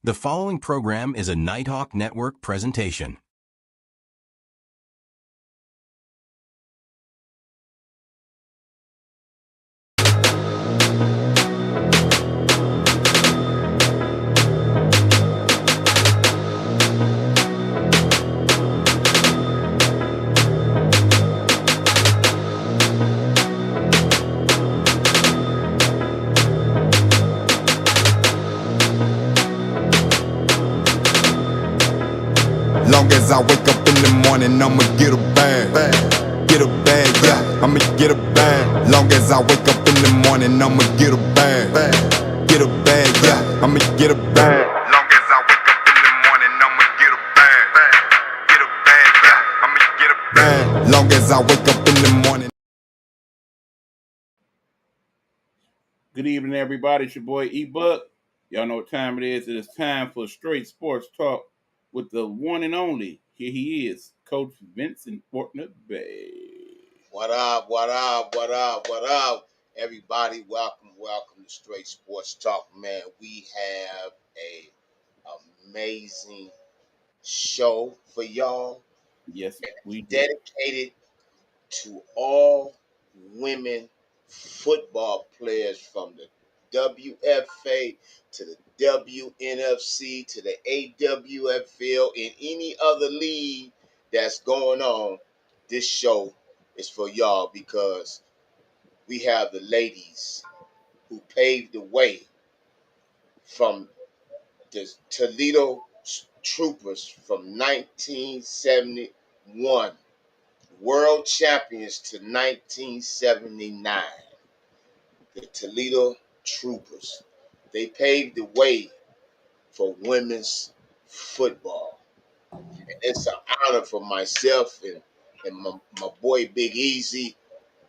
The following program is a Nighthawk Network presentation. Long as I wake up in the morning, I'ma get a bag. Get a bag, yeah, I'ma get a bag. Long as I wake up in the morning, I'ma get a bag. Get a bag, yeah, I'ma get a bag. Long as I wake up in the morning, I'ma get a bag. Get a bag, yeah, I'ma get a bag. Long as I wake up in the morning. Good evening, everybody. It's your boy E-Buck. Y'all know what time it is. It is time for straight sports talk with the one and only. Here he is, Coach Vincent Fortner-Bey. What up, what up, what up, what up? Everybody, welcome to Straight Sports Talk, man. We have a amazing show for y'all. Yes, we do. Dedicated to all women football players from the WFA to the WNFC to the AWFL and any other league that's going on. This show is for y'all because we have the ladies who paved the way from the Toledo Troopers from 1971, world champions to 1979. The Toledo Troopers. They paved the way for women's football. And it's an honor for myself and my boy Big Easy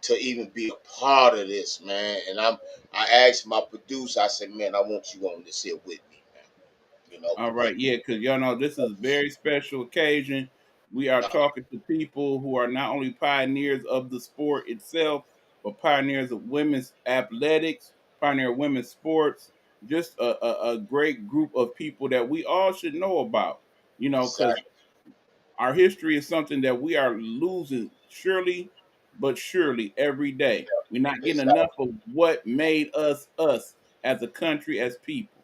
to even be a part of this, man. And I asked my producer, I said, man, I want you on this here with me, man. You know, All because right, yeah, because y'all know this is a very special occasion. We are talking to people who are not only pioneers of the sport itself, but pioneers of women's athletics, pioneer of women's sports, just a great group of people that we all should know about, because our history is something that we are losing surely, but surely every day. We're not getting enough of what made us us as a country, as people.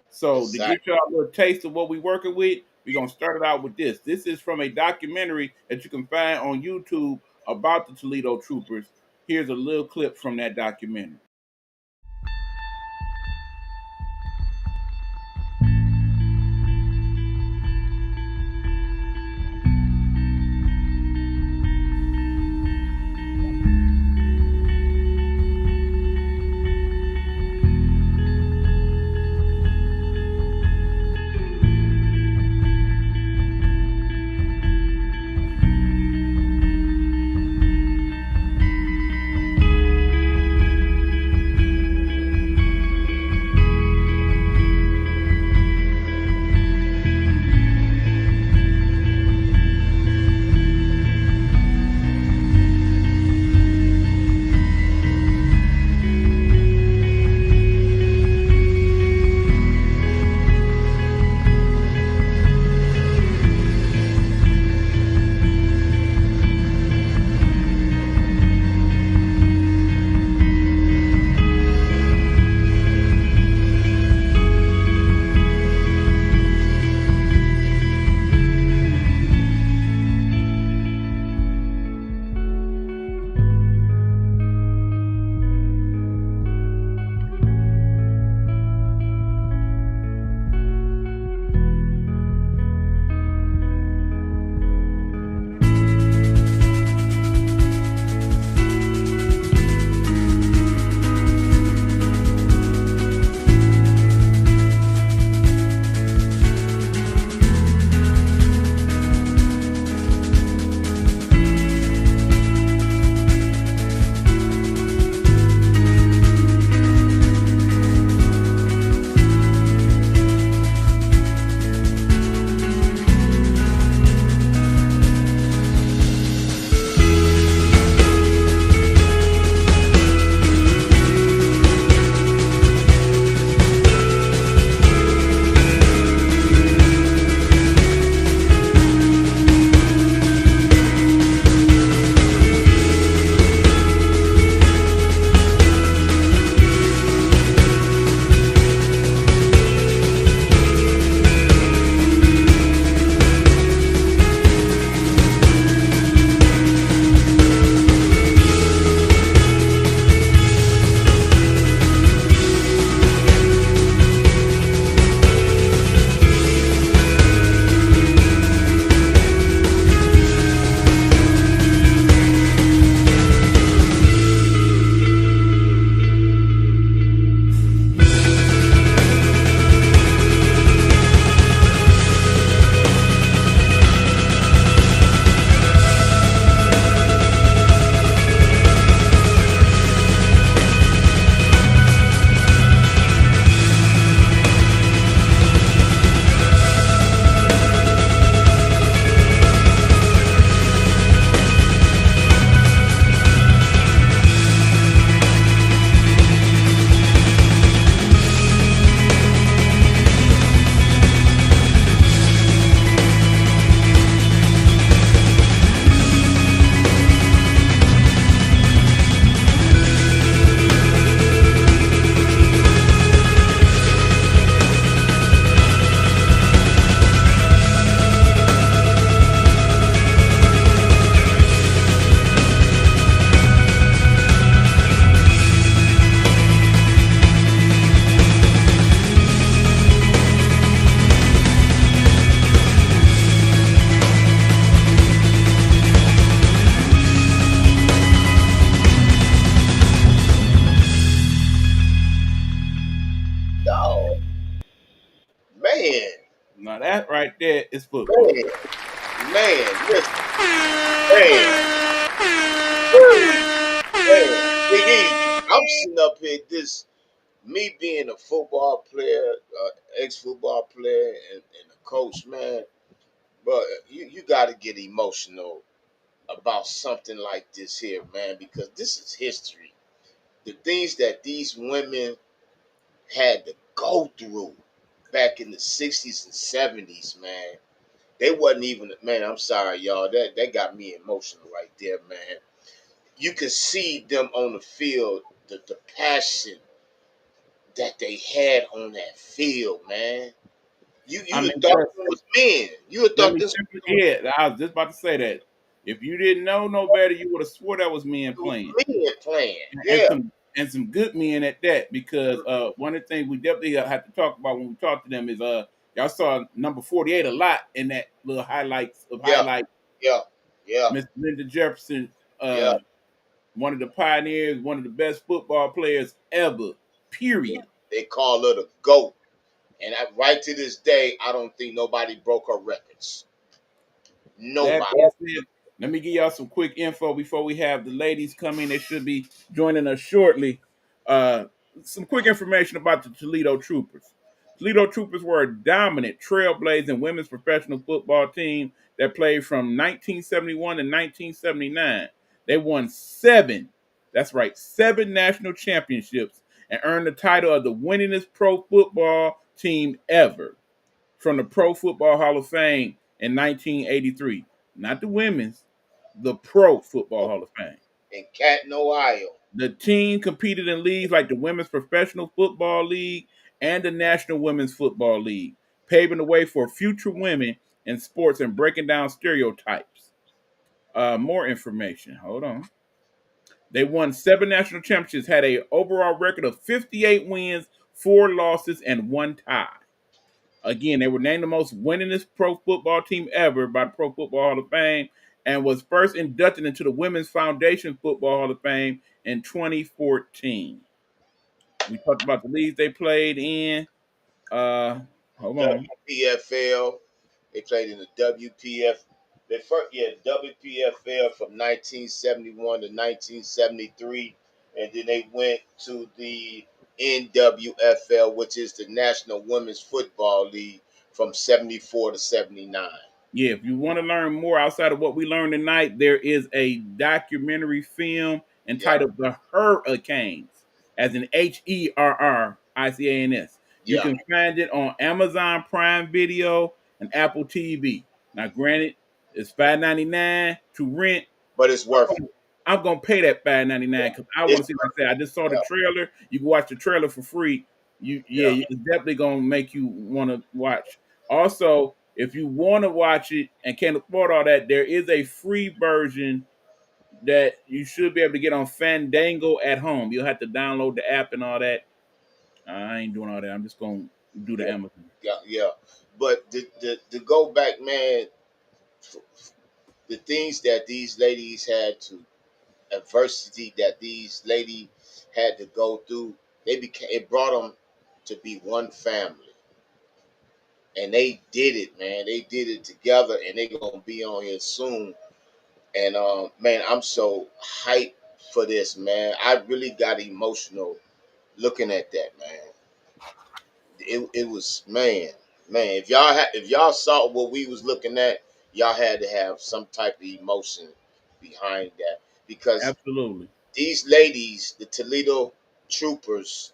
So to get exactly. y'all a little taste of what we're working with, we're gonna start it out with this. This is from a documentary that you can find on YouTube about the Toledo Troopers. Here's a little clip from that documentary. man, Now that right there is football. man, man, listen, man, woo, man, Big Easy. I'm sitting up here, this me being a football player, ex-football player, and a coach, man. But you got to get emotional about something like this here, man, because this is history. The things that these women had to go through back in the 60s and 70s, man. They wasn't even, man, I'm sorry, y'all. That got me emotional right there, man. You could see them on the field, the passion that they had on that field, man. I You would mean, thought but it was men. You would let thought me this simply, yeah, I was just about to say that. If you didn't know no better, you would have swore that was men was playing. men playing. and Yeah, some good men at that, because one of the things we definitely have to talk about when we talk to them is y'all saw number 48 a lot in that little yeah, highlight. yeah, yeah, Miss Linda Jefferson, yeah. one of the pioneers, one of the best football players ever, period. They call her the GOAT. And right to this day, I don't think nobody broke her records. That Nobody. being said, let me give y'all some quick info before we have the ladies come in. They should be joining us shortly. Uh, some quick information about the Toledo Troopers. Toledo Troopers were a dominant, trailblazing women's professional football team that played from 1971 to 1979. They won that's right, seven national championships and earned the title of the winningest pro football team ever from the Pro Football Hall of Fame in 1983. Not the women's, the Pro Football Hall of Fame. In Canton, Ohio. The team competed in leagues like the Women's Professional Football League and the National Women's Football League, paving the way for future women in sports and breaking down stereotypes. More information. Hold on. They won seven national championships, had a overall record of 58 wins, four losses, and one tie. Again, they were named the most winningest pro football team ever by the Pro Football Hall of Fame and was first inducted into the Women's Foundation Football Hall of Fame in 2014. We talked about the leagues they played in. Uh, Hold on. WPFL. They played in the WPF. They first, yeah, WPFL from 1971 to 1973, and then they went to the NWFL, which is the National Women's Football League, from 74 to 79. Yeah, if you want to learn more outside of what we learned tonight, there is a documentary film Yeah, entitled The Hurricanes, as in Herricans. You yeah, can find it on Amazon Prime Video and Apple TV. Now, granted, it's $5.99 to rent. but it's worth it. I'm gonna pay that $5.99 because I want It's to see. Like I said, I just saw the yeah, trailer. You can watch the trailer for free. yeah. It's definitely gonna make you want to watch. Also, if you want to watch it and can't afford all that, there is a free version that you should be able to get on Fandango at home. You'll have to download the app and all that. I ain't doing all that. I'm just gonna do the Yeah, Amazon. yeah, yeah. But the go back, man, the things that these ladies had to, adversity that these ladies had to go through, it brought them to be one family, and they did it, man. They did it together, and they gonna be on here soon. And man, I'm so hyped for this, man. I really got emotional looking at that, man. It was, man. If y'all saw what we was looking at, y'all had to have some type of emotion behind that, because Absolutely. these ladies, the Toledo Troopers,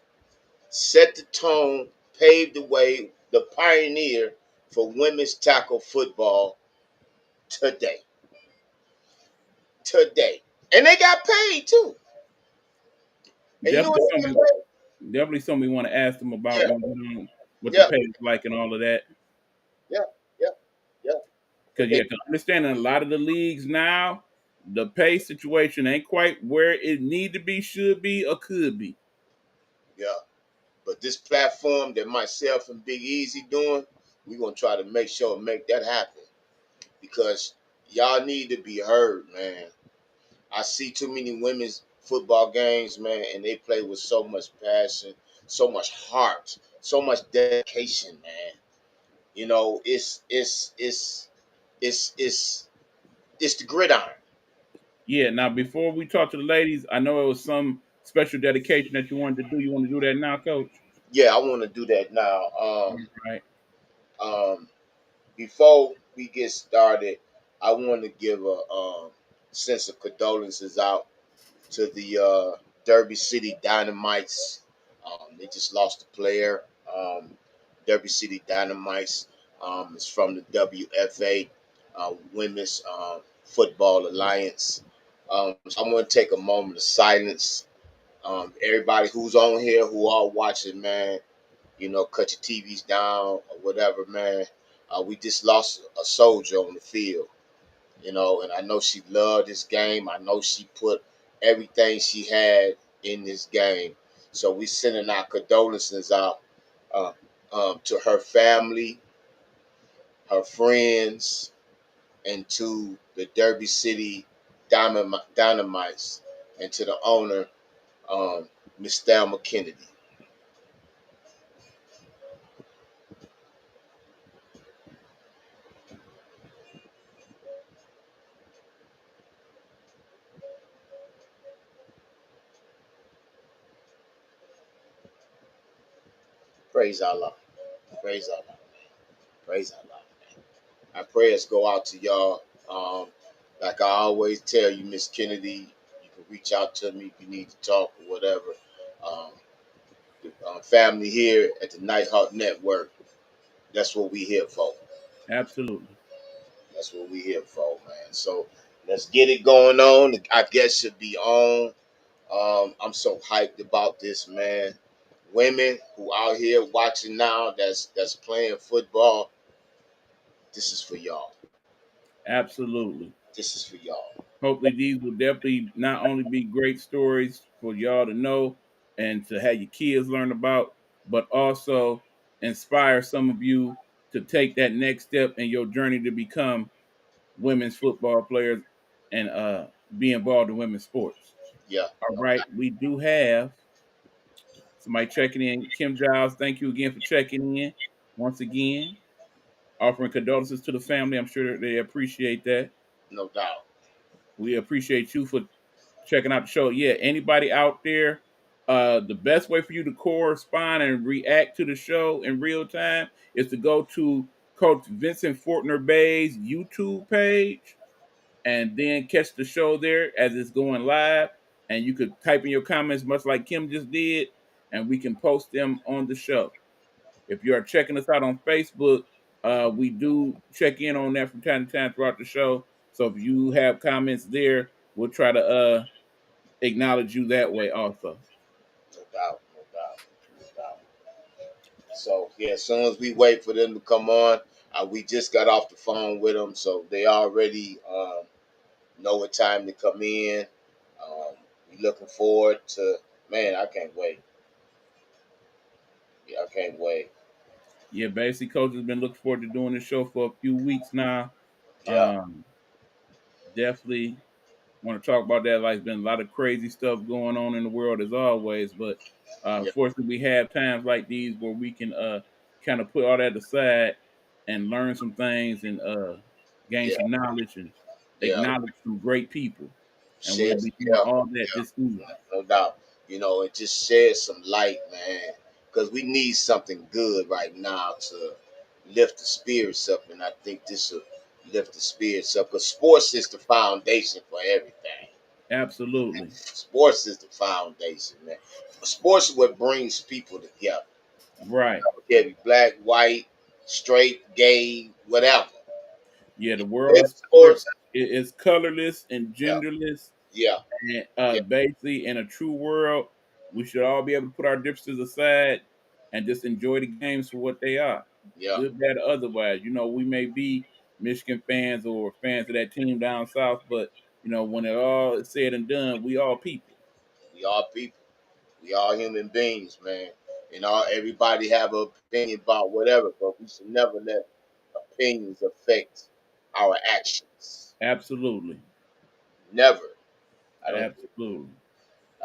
set the tone, paved the way, the pioneer for women's tackle football today. Today, and they got paid too. And you know what Definitely they got something. paid? Definitely something we want to ask them about Yeah, when we know what the yeah, pay is like and all of that. yeah, yeah, yeah. And Because yeah, 'cause understanding a lot of the leagues now, the pay situation ain't quite where it need to be, should be, or could be. yeah. But this platform that myself and Big Easy doing, we gonna try to make sure make that happen, because y'all need to be heard, man. I see too many women's football games, man, and they play with so much passion, so much heart, so much dedication, man. You know, it's the gridiron. Yeah. Now, before we talk to the ladies, I know it was some special dedication that you wanted to do. You want to do that now, Coach? Yeah, I want to do that now. All right. Um, Before we get started, I want to give a sense of condolences out to the Derby City Dynamites. They just lost a player. Derby City Dynamites is from the WFA, Women's Football Alliance. So I'm going to take a moment of silence. Everybody who's on here, who are watching, man, you know, cut your TVs down or whatever, man. We just lost a soldier on the field, you know, and I know she loved this game. I know she put everything she had in this game. So we sending our condolences out uh, to her family, her friends, and to the Derby City Dynamites, and to the owner, Miss Thelma Kennedy. Praise Allah. Praise Allah. Praise Allah. Our prayers go out to y'all. Um, like I always tell you, Miss Kennedy, you can reach out to me if you need to talk or whatever. Um, the family here at the Nighthawk Network, that's what we here for. Absolutely. That's what we here for, man. So let's get it going on. I guess should be on. I'm so hyped about this, man. Women who out here watching now, that's playing football. This is for y'all. Absolutely. This is for y'all. Hopefully, these will definitely not only be great stories for y'all to know and to have your kids learn about, but also inspire some of you to take that next step in your journey to become women's football players and be involved in women's sports. Yeah, All no right, doubt. we do have somebody checking in. Kim Giles, thank you again for checking in once again, offering condolences to the family. I'm sure they appreciate that. No doubt. We appreciate you for checking out the show. Yeah, anybody out there, the best way for you to correspond and react to the show in real time is to go to Coach Vincent Fortner-Bey's YouTube page and then catch the show there as it's going live. And you could type in your comments, much like Kim just did, and we can post them on the show. If you are checking us out on Facebook, we do check in on that from time to time throughout the show. So if you have comments there, we'll try to acknowledge you that way also. No doubt. No doubt. No doubt. So yeah, as soon as we wait for them to come on, we just got off the phone with them, so they already know what time to come in. We looking forward to. Man, I can't wait. Yeah, I can't wait. Yeah, basically, Coach has been looking forward to doing this show for a few weeks now. Yeah, Um, definitely want to talk about that. Like, been a lot of crazy stuff going on in the world as always, but yeah, fortunately, we have times like these where we can kind of put all that aside and learn some things and gain yeah, some knowledge and yeah. acknowledge some great people. And we'll Sheds, be doing yeah, all that yeah, this evening. no doubt. You know, it just sheds some light, man, because we need something good right now to lift the spirits up, and I think this will lift the spirits up. Because sports is the foundation for everything. Absolutely. Sports is the foundation, man. Sports is what brings people together. Right. Yeah, be black, white, straight, gay, whatever. Yeah, the Yeah, world is sports. is colorless and Yeah, genderless. yeah, And yeah, basically, in a true world, we should all be able to put our differences aside and just enjoy the games for what they are. yeah. Good, bad, or otherwise. You know, we may be Michigan fans or fans of that team down south, but you know, when it all is said and done, we all people. We all people. We all human beings, man. And all everybody have an opinion about whatever, but we should never let opinions affect our actions. Absolutely, Never. I don't. absolutely.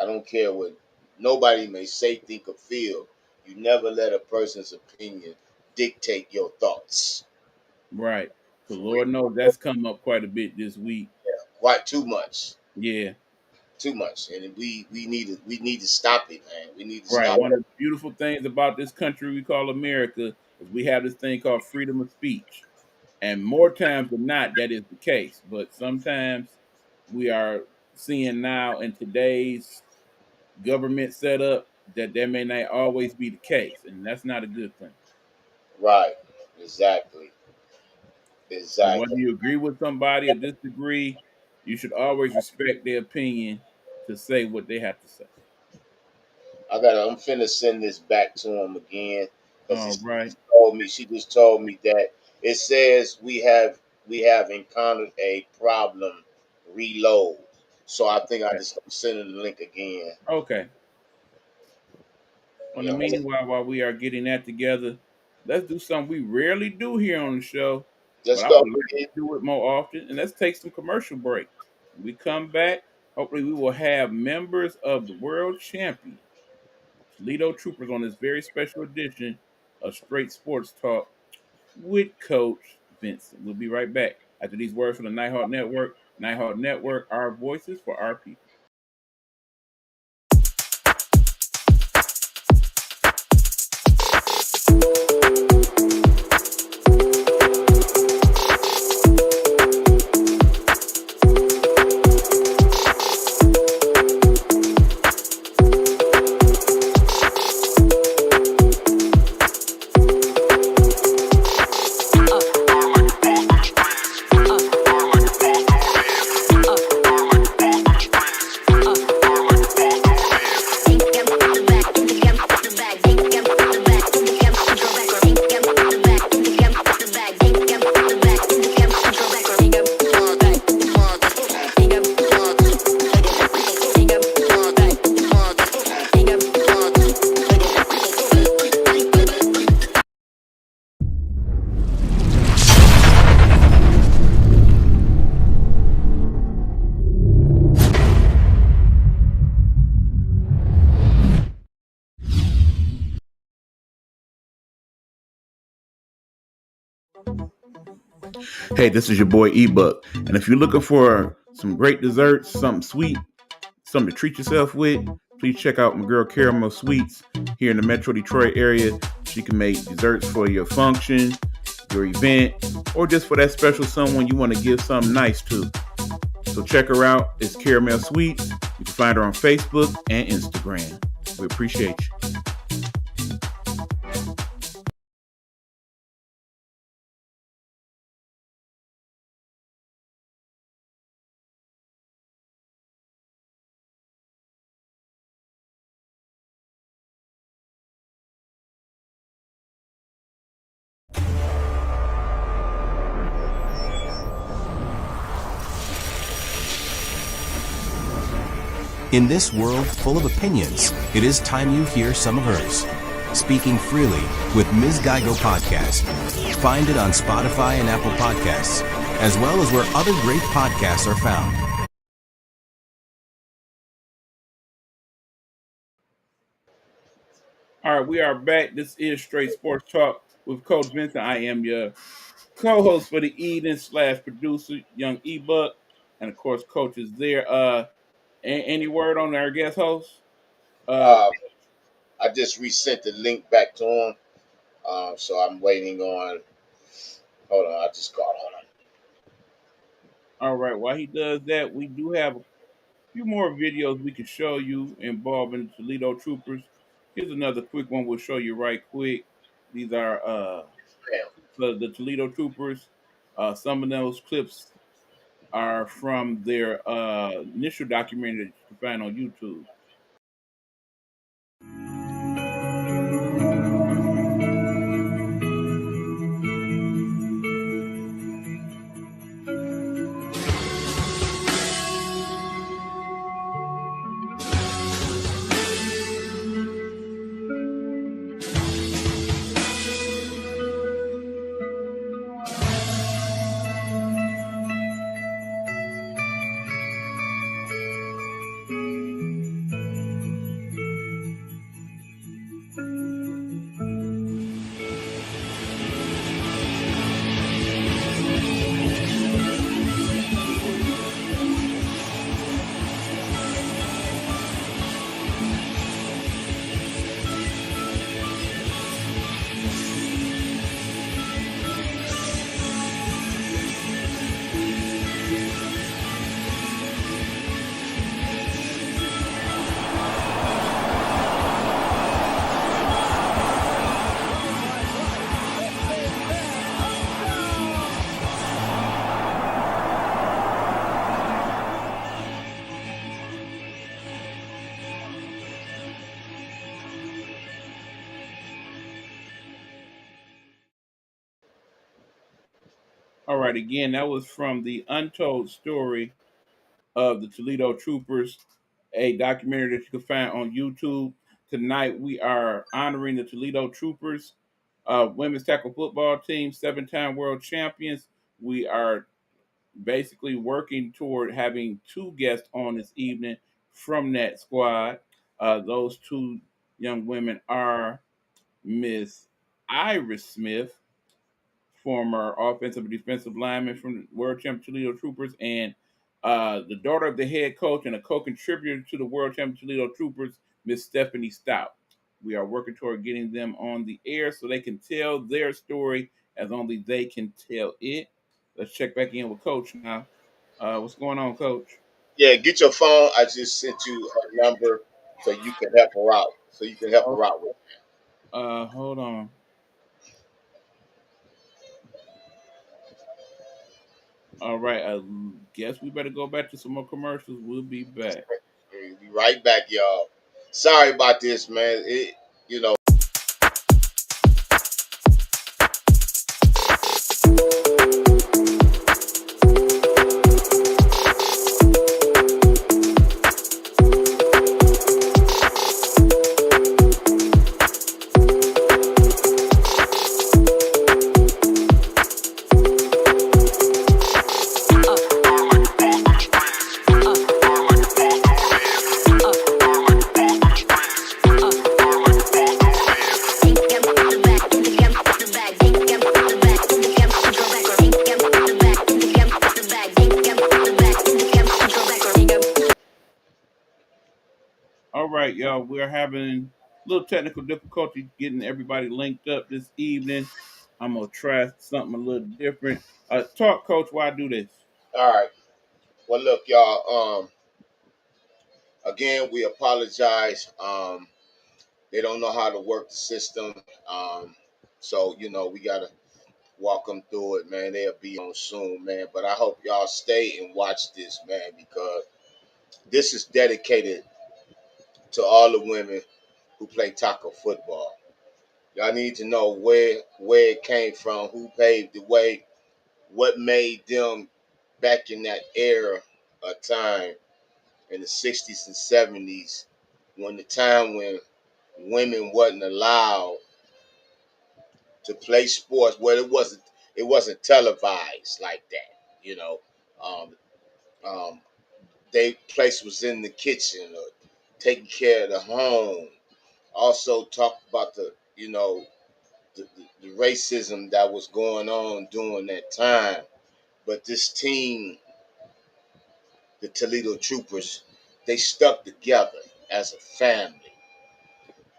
I don't care what nobody may say, think, or feel. You never let a person's opinion dictate your thoughts. Right. So For real. Lord knows that's come up quite a bit this week. Quite too much. Yeah. Too much. And we need to stop it, man. We need to Right. stop One it. of the beautiful things about this country we call America is we have this thing called freedom of speech. And more times than not, that is the case. But sometimes we are seeing now in today's government setup that may not always be the case. And that's not a good thing. Right. Exactly. So whether Exactly. you agree with somebody or disagree, you should always respect their opinion to say what they have to say. I'm finna send this back to him again because All right. she just told me that it says we have encountered a problem. Reload. So I think I Okay. just send him the link again. Okay. In the Yeah. meanwhile, while we are getting that together, let's do something we rarely do here on the show, but Let's I go. would like to do it more often. And let's take some commercial break. When we come back, hopefully we will have members of the world champion Toledo Troopers on this very special edition of Straight Sports Talk with Coach Vincent. We'll be right back after these words from the Nighthawk Network. Nighthawk Network, our voices for our people. Hey, this is your boy Ebook. And if you're looking for some great desserts, something sweet, something to treat yourself with, please check out my girl Caramel Sweets here in the Metro Detroit area. She can make desserts for your function, your event, or just for that special someone you want to give something nice to. So check her out. It's Caramel Sweets. You can find her on Facebook and Instagram. We appreciate you. In this world full of opinions, it is time you hear some of hers. Speaking Freely with Ms. Geigo Podcast. Find it on Spotify and Apple Podcasts, as well as where other great podcasts are found. All right, we are back. This is Straight Sports Talk with Coach Vincent. I am your co-host for the evening / producer, Young Ebook, and of course, Coach is there. Any word on our guest host? Uh, I just resent the link back to him. So I'm waiting on. Hold on, I just called. Hold on. All right. While he does that, we do have a few more videos we can show you involving the Toledo Troopers. Here's another quick one we'll show you right quick. These are Damn. the Toledo Troopers. Some of those clips are from their initial documentary that you can find on YouTube. All right, again, that was from the Untold Story of the Toledo Troopers, a documentary that you can find on YouTube. Tonight, we are honoring the Toledo Troopers, women's tackle football team, 7-time world champions. We are basically working toward having two guests on this evening from that squad. Those two young women are Miss Iris Smith, former offensive and defensive lineman from the World Champion Toledo Troopers, and the daughter of the head coach and a co-contributor to the World Champion Toledo Troopers, Miss Stephanie Stout. We are working toward getting them on the air so they can tell their story as only they can tell it. Let's check back in with Coach now. What's going on, Coach? Yeah, get your phone. I just sent you her number so you can help her out. So you can help Oh, her out with. hold on. All right, I guess we better go back to some more commercials. We'll be back. We'll be right back, y'all. Sorry about this, man. You know. All right, y'all. We're having a little technical difficulty getting everybody linked up this evening. I'm gonna try something a little different. Talk, Coach. Why do this? All right. Well, look, y'all. Again, we apologize. They don't know how to work the system. So we gotta walk them through it, man. They'll be on soon, man. But I hope y'all stay and watch this, man, because this is dedicated to all the women who play taco football. Y'all need to know where it came from, who paved the way, what made them back in that era of time in the 60s and 70s, when the time when women wasn't allowed to play sports, where it wasn't televised like that, you know. Um, um, they place was in the kitchen or taking care of the home. Also talk about the racism that was going on during that time. But this team, the Toledo Troopers, they stuck together as a family.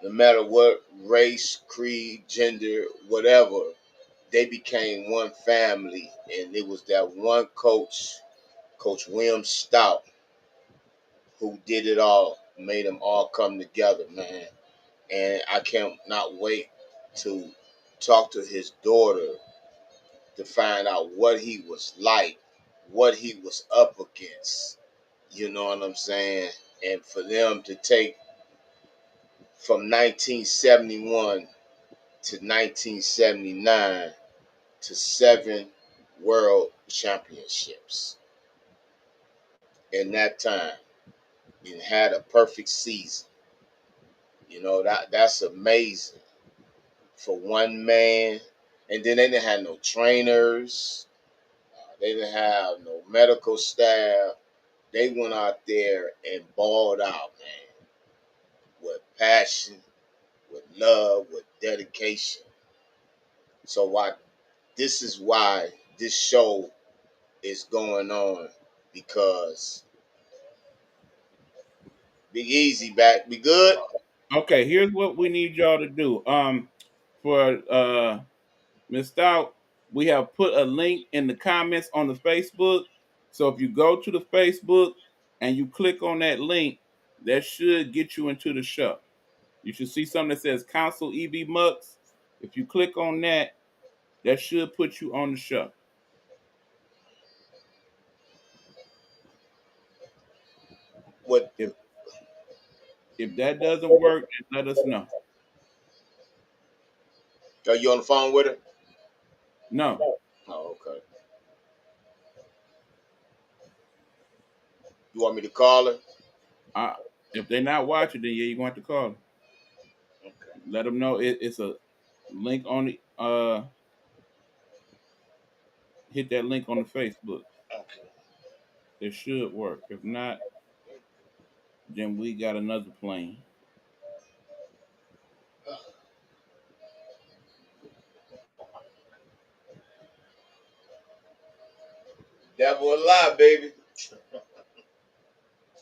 No matter what race, creed, gender, whatever, they became one family. And it was that one coach, Coach William Stout, who did it all, made them all come together, man. And I can't not wait to talk to his daughter to find out what he was like, what he was up against. You know what I'm saying? And for them to take from 1971 to 1979 to 7 world championships in that time and had a perfect season. That's amazing for one man. And then they didn't have no trainers. They didn't have no medical staff. They went out there and balled out, man, with passion, with love, with dedication. So this is why this show is going on, because Big Easy back. Be good. Okay, here's what we need y'all to do. For Miss Stout, we have put a link in the comments on the Facebook. So if you go to the Facebook and you click on that link, that should get you into the show. You should see something that says Council EB Mux. If you click on that, that should put you on the show. What If that doesn't work, then let us know. are you on the phone with her? No. Oh, okay. You want me to call her? I, if they're not watching, then yeah, you're going to have to call them. Okay. Let them know it's a link on the hit that link on the Facebook. Okay. It should work. If not, then we got another plane. Devil a lie, baby.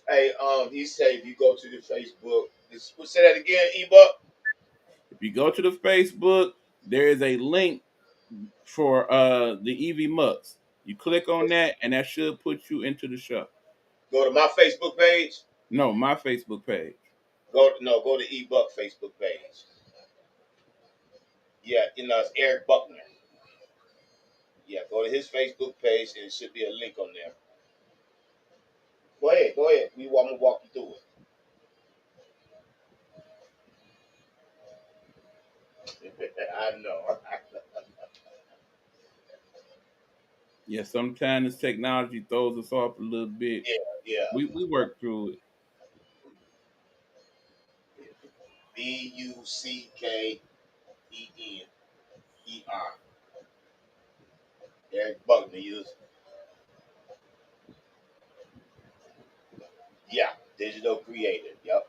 Hey, he said if you go to the Facebook, say that again, ebook. If you go to the Facebook, there is a link for the EV Mux. You click on that, and that should put you into the show. Go to my Facebook page. No, my Facebook page. Go to ebook Facebook page. Yeah, it's Eric Buckner. Yeah, go to his Facebook page and it should be a link on there. Go ahead. I'm gonna walk you through it. I know. Yeah, sometimes this technology throws us off a little bit. Yeah, yeah. We work through it. Buckener. Eric Buckner. Yeah, digital creator. Yep.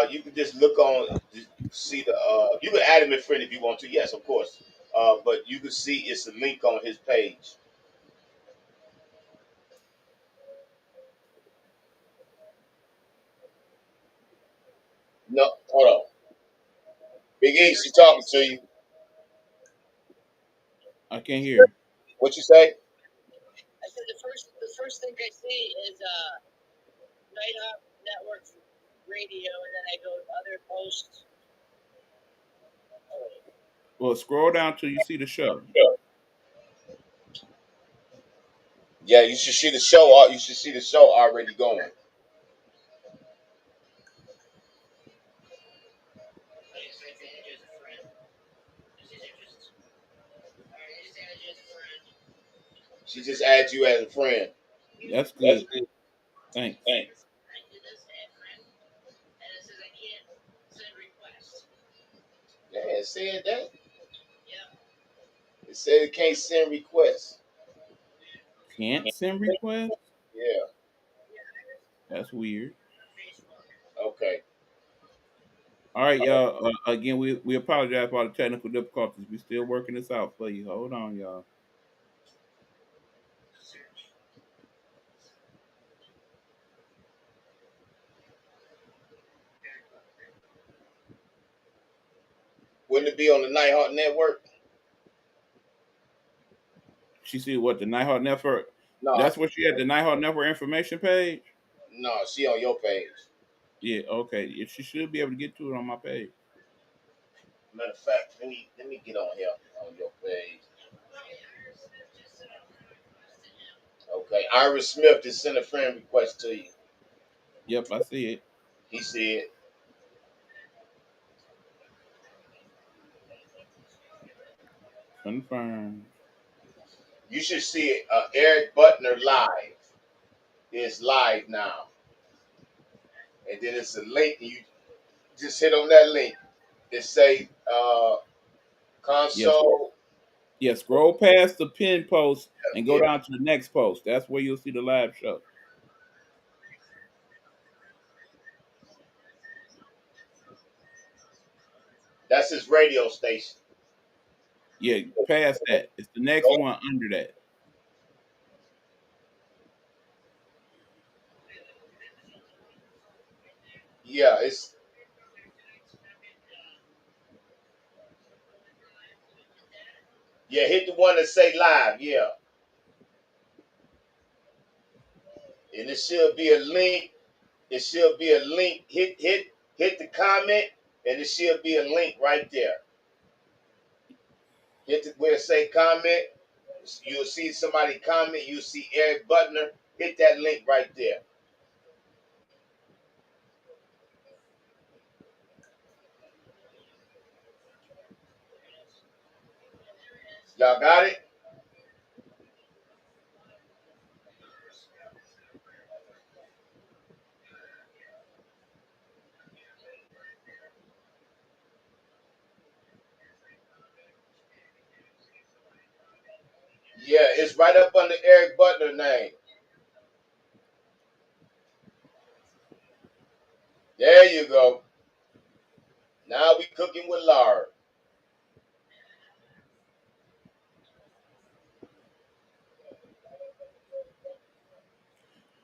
You can just look on, just see the. You can add him as friend if you want to. Yes, of course. But you can see it's a link on his page. No, hold on. Big E, she talking to you. I can't hear. What you say? Well, scroll down till you see the show. Yeah, you should see the show. You should see the show already going. She just adds you as a friend. That's That's good. good. Thanks. Thanks. Yeah, it said that. It said it can't send requests. Can't send requests. Yeah. That's weird. Okay. All right, y'all. Again, we apologize for all the technical difficulties. We still working this out for you. Hold on, y'all. Wouldn't it be on the Nighthawk Network? She see what the Nighthawk Network. No, That's what she had. The Nighthawk Network information page. no, she on your page. Yeah. Okay. Yeah, she should be able to get to it on my page. Matter of fact, let me get on here on your page. Okay, Iris Smith just sent a friend request to you. Yep, I see it. He said Confirmed. you should see it. Eric Butner live is live now, and then it's a link. And you just hit on that link. It say Yes. console. Yeah. Scroll past the pin post and go Yeah, down to the next post. That's where you'll see the live show. that's his radio station. Yeah. Past that. It's the next Go- one under that. Yeah, it's yeah. Hit the one that say live. Yeah, and it should be a link. It should be a link. Hit the comment, and it should be a link right there. Hit where it say comment. You'll see somebody comment. You'll see Eric Butner. Hit that link right there. Y'all got it? Yeah, it's right up under Eric Butler name. There you go. Now we cooking with lard.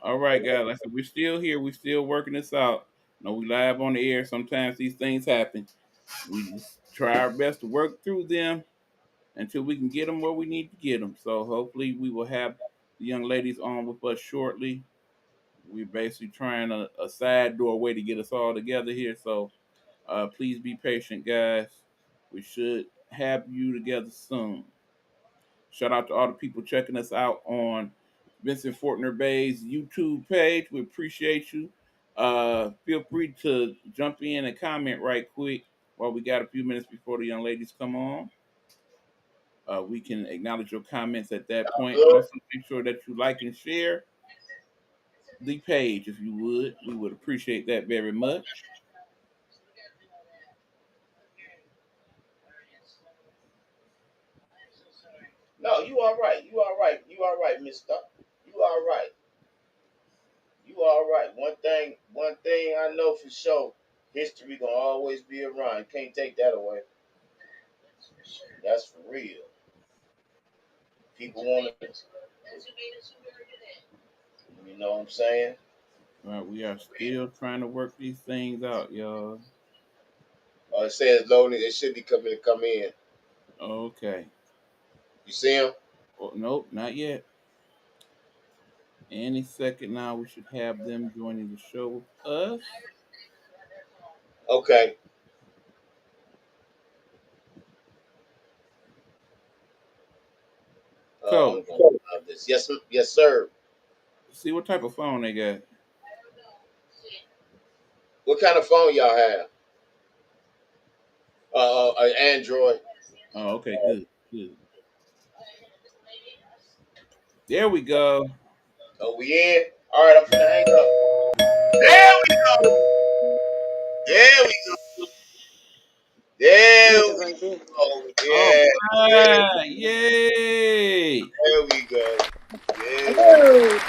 All right, guys. Like I said, we're still here. We're still working this out. You know, we live on the air. Sometimes these things happen. We just try our best to work through them until we can get them where we need to get them. So hopefully we will have the young ladies on with us shortly. We're basically trying a side door way to get us all together here. So please be patient, guys. We should have you together soon. Shout out to all the people checking us out on Vincent Fortner-Bey's YouTube page. We appreciate you. Feel free to jump in and comment right quick while we got a few minutes before the young ladies come on. We can acknowledge your comments at that point. Good. Also, make sure that you like and share the page if you would. We would appreciate that very much. No, you all right. You all right. You all right, Mister. You all right. You all right. One thing I know for sure. History gonna always be around. You can't take that away. That's for real. People want to, you know what I'm saying? We are still trying to work these things out, y'all. It says loading. It should be coming to come in. Okay. You see him? Oh, nope, not yet. Any second now, we should have them joining the show with us. Okay. Coach, I'm gonna have this. Yes, yes, sir. see what type of phone they got. What kind of phone y'all have? An Android. Oh, okay, good, good. There we go. Oh, we in? All right, I'm finna hang up. There we go. There we go. There Yes, we right there. go. All Yeah, yeah. right, yay! There we go. Yeah, Hello.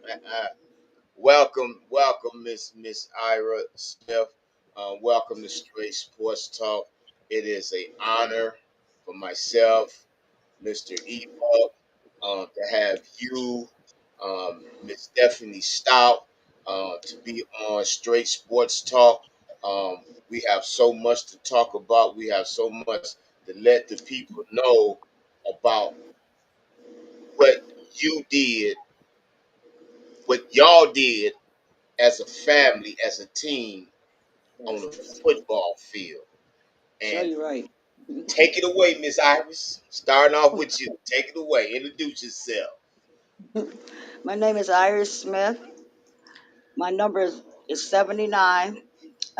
yeah, yeah. Welcome, Miss Ira Smith. Welcome to Straight Sports Talk. It is an honor for myself, Mr. Eva, to have you, Miss Stephanie Stout, to be on Straight Sports Talk. We have so much to talk about. We have so much to let the people know about what you did, what y'all did as a family, as a team on Yes. a football field. Sure, And you're right. take it away, Miss Iris. Starting off with you. Take it away. Introduce yourself. My name is Iris Smith. My number is 79.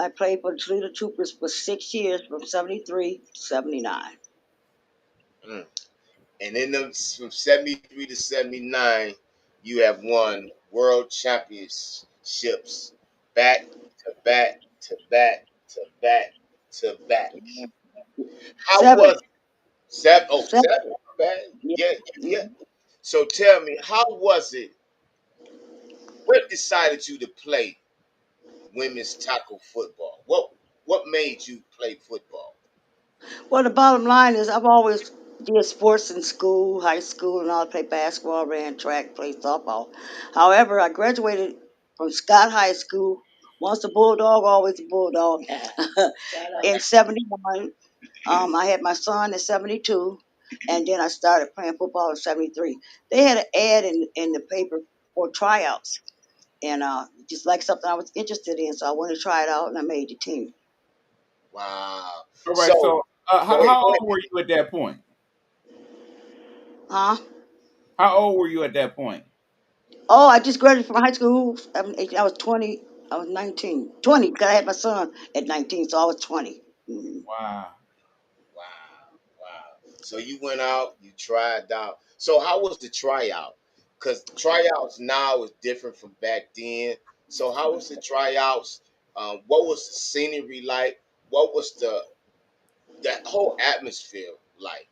I played for the Toledo Troopers for 6 years, from 73 to 79. Mm. And in them from 73 to 79, you have won world championships back to back to back to back to back. How Seven. was it? Seven? Oh, Seven. seven. Bad. Yeah. Yeah, yeah. Mhm. So tell me, how was it? What decided you to play women's tackle football? What made you play football? Well, the bottom line is I've always did sports in school, high school, and all. Played basketball, ran track, played softball. However, I graduated from Scott High School. Once a bulldog, always a bulldog. In '71, I had my son in '72, and then I started playing football in '73. They had an ad in the paper for tryouts, and just like something I was interested in, so I wanted to try it out, and I made the team. Wow. All right, So so go ahead, how go old ahead. were you at that point? Huh? How old were you at that point? Oh, I just graduated from high school. I was 20. I was 19. 20, because I had my son at 19, so I was 20. Mhm. Wow. Wow, wow. So you went out, you tried out. So how was the tryout? Because tryouts now is different from back then. So how was the tryouts? What was the scenery like? what was the that whole atmosphere like?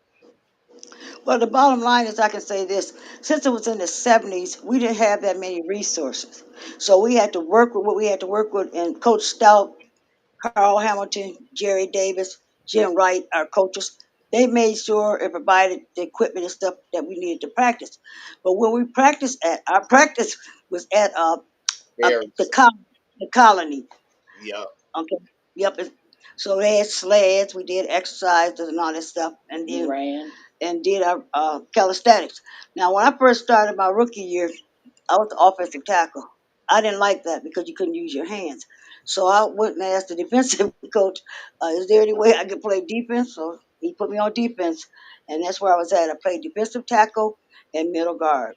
Well, the bottom line is, I can say this: since it was in the '70s, we didn't have that many resources, so we had to work with what we had to work with. And Coach Stout, Carl Hamilton, Jerry Davis, Jim Wright, our coaches, they made sure it provided the equipment and stuff that we needed to practice. But when we practiced at our practice was at the Parents, the colony. yeah, Okay. Yep. So they had sleds. We did exercises and all that stuff, and then and did our calisthenics. Now, when I first started my rookie year, I was the offensive tackle. I didn't like that because you couldn't use your hands. So I went and asked the defensive coach, "Is there any way I could play defense?" So he put me on defense, and that's where I was at. I played defensive tackle and middle guard.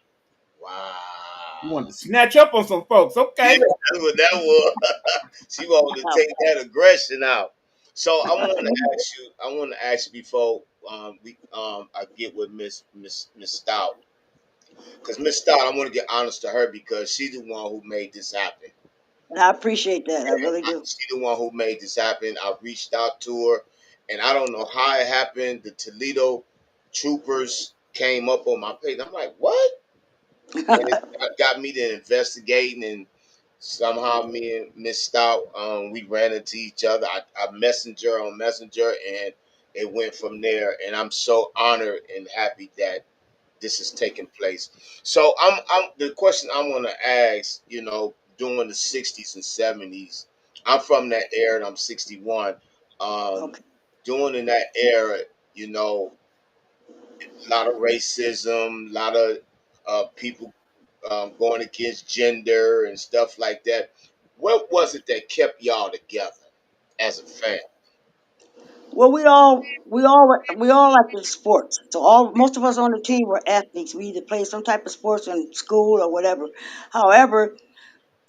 You wanted wow. to snatch up on some folks, Yeah, okay? that's what that was. She wanted to take that aggression out. So I want to ask you before we I get with Miss Stout, because Miss Stout, I want to get honest to her because she's the one who made this happen. And I appreciate that. I really do. She's the one who made this happen. I reached out to her, and I don't know how it happened. The Toledo troopers came up on my page. I'm like, what? And it got me to investigating, and somehow me and Miss Stout, we ran into each other. I messenger on Messenger, and it went from there. And I'm so honored and happy that this is taking place. So I'm the question I want to ask, during the '60s and '70s. I'm from that era, and I'm 61. Um, Okay. During in that era, you know, a lot of racism, a lot of people going against gender and stuff like that. What was it that kept y'all together as a family? Well, we all like the sports. So all most of us on the team were athletes. We either played some type of sports in school or whatever. However,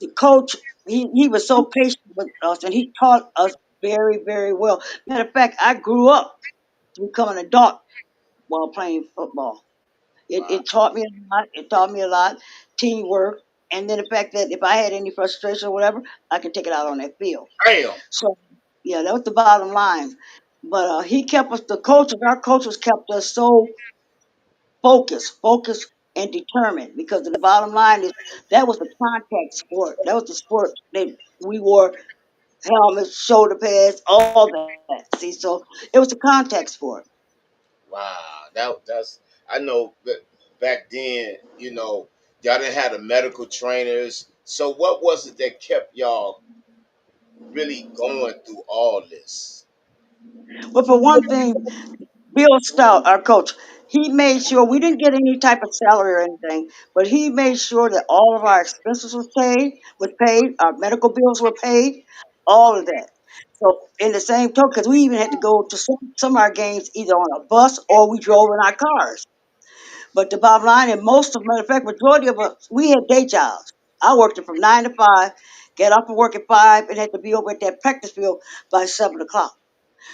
the coach, he was so patient with us, and he taught us very well. Matter of fact, I grew up to become an adult while playing football. Wow, It taught me a lot. It taught me a lot, teamwork, and then the fact that if I had any frustration or whatever, I could take it out on that field. damn! So yeah, that was the bottom line. But he kept us, the coaches, our coaches kept us so focused and determined, because the bottom line is that was the contact sport. That was the sport that we wore helmets, shoulder pads, all that. See, so it was a contact sport. Wow, that's I know. But back then, y'all didn't have the medical trainers. So what was it that kept y'all really going through all this? But for one thing, Bill Stout, our coach, he made sure we didn't get any type of salary or anything, but he made sure that all of our expenses was paid, our medical bills were paid, all of that. So in the same token, because we even had to go to some of our games either on a bus or we drove in our cars. But the bottom line, and matter of fact, majority of us, we had day jobs. I worked it from 9 to 5, get off from work at 5, and had to be over at that practice field by 7 o'clock.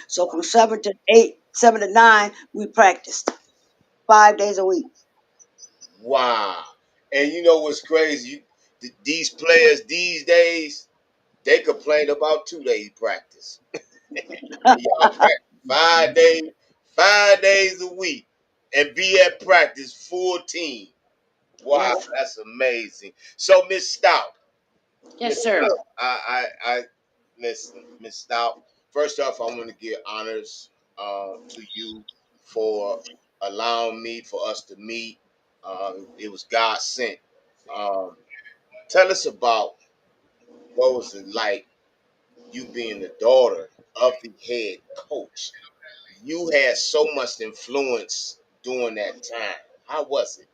So from 7 to 8, 7 to 9, we practiced 5 days a week. Wow. And you know what's crazy? These players these days, they complain about 2 days practice. And y'all practice 5 days, 5 days a week, and be at practice full team. Wow, Yes. that's amazing. So Miss Stout, Yes, sir. I listen, Miss Stout. First off, I want to give honors to you for allowing me for us to meet. It was God sent. Um, Tell us about what was it like you being the daughter of the head coach. You had so much influence during that time. How was it?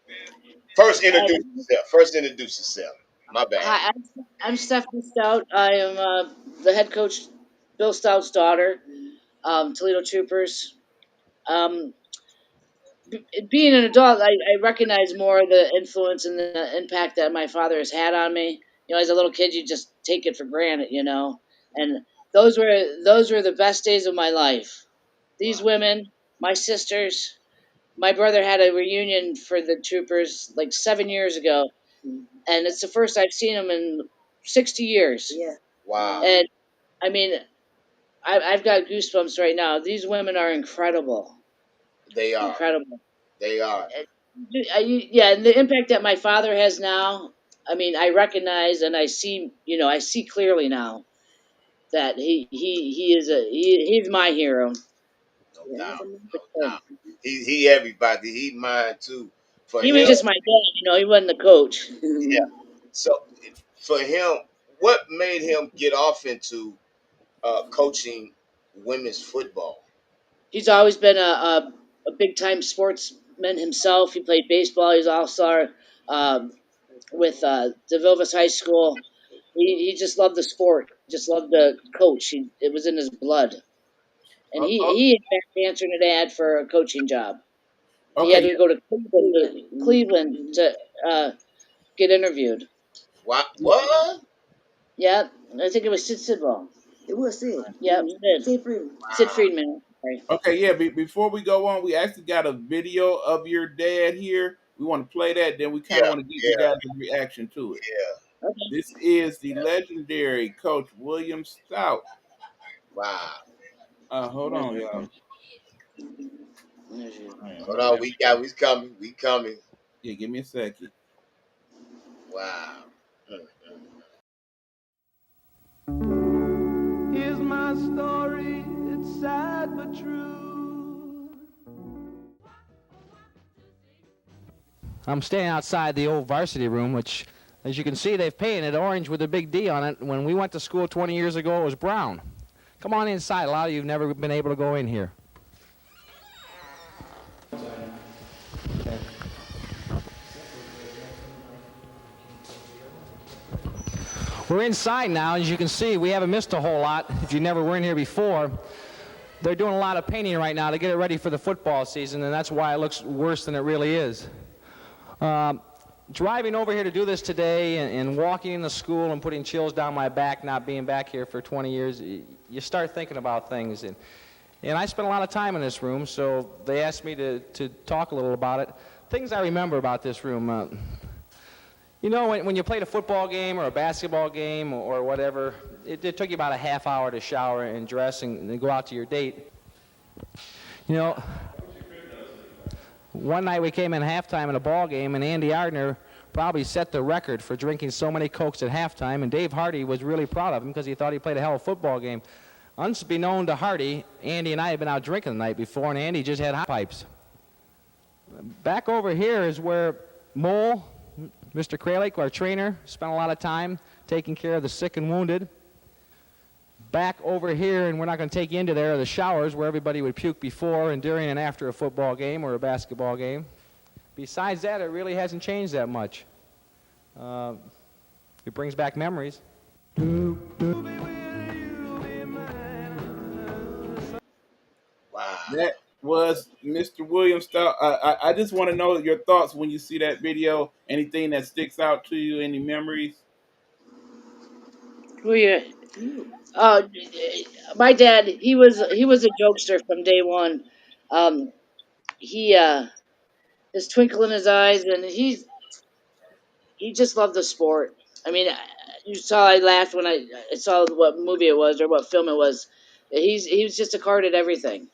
Uh, First introduce yourself. My bad. Hi, I'm Stephanie Stout. I am the head coach, Bill Stout's daughter, Toledo Troopers. Um, Being an adult, I recognize more the influence and the impact that my father has had on me. As a little kid, you just take it for granted. And those were the best days of my life. These Wow. women, my sisters, my brother had a reunion for the troopers like 7 years ago, and it's the first I've seen him in 60 years. Yeah. Wow. And I mean, I've got goosebumps right now. These women are incredible, They are. incredible. They are. Yeah, and the impact that my father has now. I mean, I recognize and I see. I see clearly now that he is he's my hero. No Yeah, he's doubt. a man. No doubt. He everybody. He mine too. For He was him, just my dad. He wasn't the coach. yeah. So for him, what made him get off into coaching women's football? He's always been a big time sportsman himself. He played baseball. He's all star with DeVilbiss High School. He just loved the sport. Just loved the coach. It was in his blood. And Oh, he in fact answered an ad for a coaching job. He okay, had to go to Cleveland to get interviewed. What? What? Yeah, I think it was Sid Sidwell. It was Sid. Yep, Sid. Sid Freeman. Sid Friedman. Sorry. okay, yeah. Before we go on, we actually got a video of your dad here. We want to play that. Then we kind of Yeah. want to get you Yeah. guys' reaction to it. Yeah. Okay. This is the legendary Coach William Stout. Wow. Hold on, y'all. There's you. All right, I'm Hold gonna on. have We got. We coming. We coming. yeah. Give me a second. Wow. Mm. Here's my story, it's sad but true. I'm staying outside the old varsity room, which, as you can see, they've painted orange with a big D on it. When we went to school 20 years ago, it was brown. Come on inside. A lot of you have never been able to go in here. We're inside now. As you can see, we haven't missed a whole lot. If you never were in here before, they're doing a lot of painting right now to get it ready for the football season, and that's why it looks worse than it really is. Driving over here to do this today and walking in the school and putting chills down my back, not being back here for 20 years, you start thinking about things. And I spent a lot of time in this room, so they asked me to talk a little about it. Things I remember about this room. When you played a football game or a basketball game or whatever, it took you about a half hour to shower and dress and go out to your date. One night we came in halftime in a ball game, and Andy Ardner probably set the record for drinking so many Cokes at halftime, and Dave Hardy was really proud of him because he thought he played a hell of a football game. Unbeknown to Hardy, Andy and I had been out drinking the night before, and Andy just had hot pipes. Back over here is where Mole, Mr. Kralik, our trainer, spent a lot of time taking care of the sick and wounded. Back over here, and we're not going to take you into there, are the showers where everybody would puke before and during and after a football game or a basketball game. Besides that, it really hasn't changed that much. It brings back memories. Wow. That was Mr. William Stout. I just want to know your thoughts when you see that video. Anything that sticks out to you? Any memories? Who you? Uh, my dad. He was a jokester from day one. Um, he his twinkle in his eyes, and he just loved the sport. I mean, you saw I laughed when I saw what movie it was or what film it was. He was just a card at everything.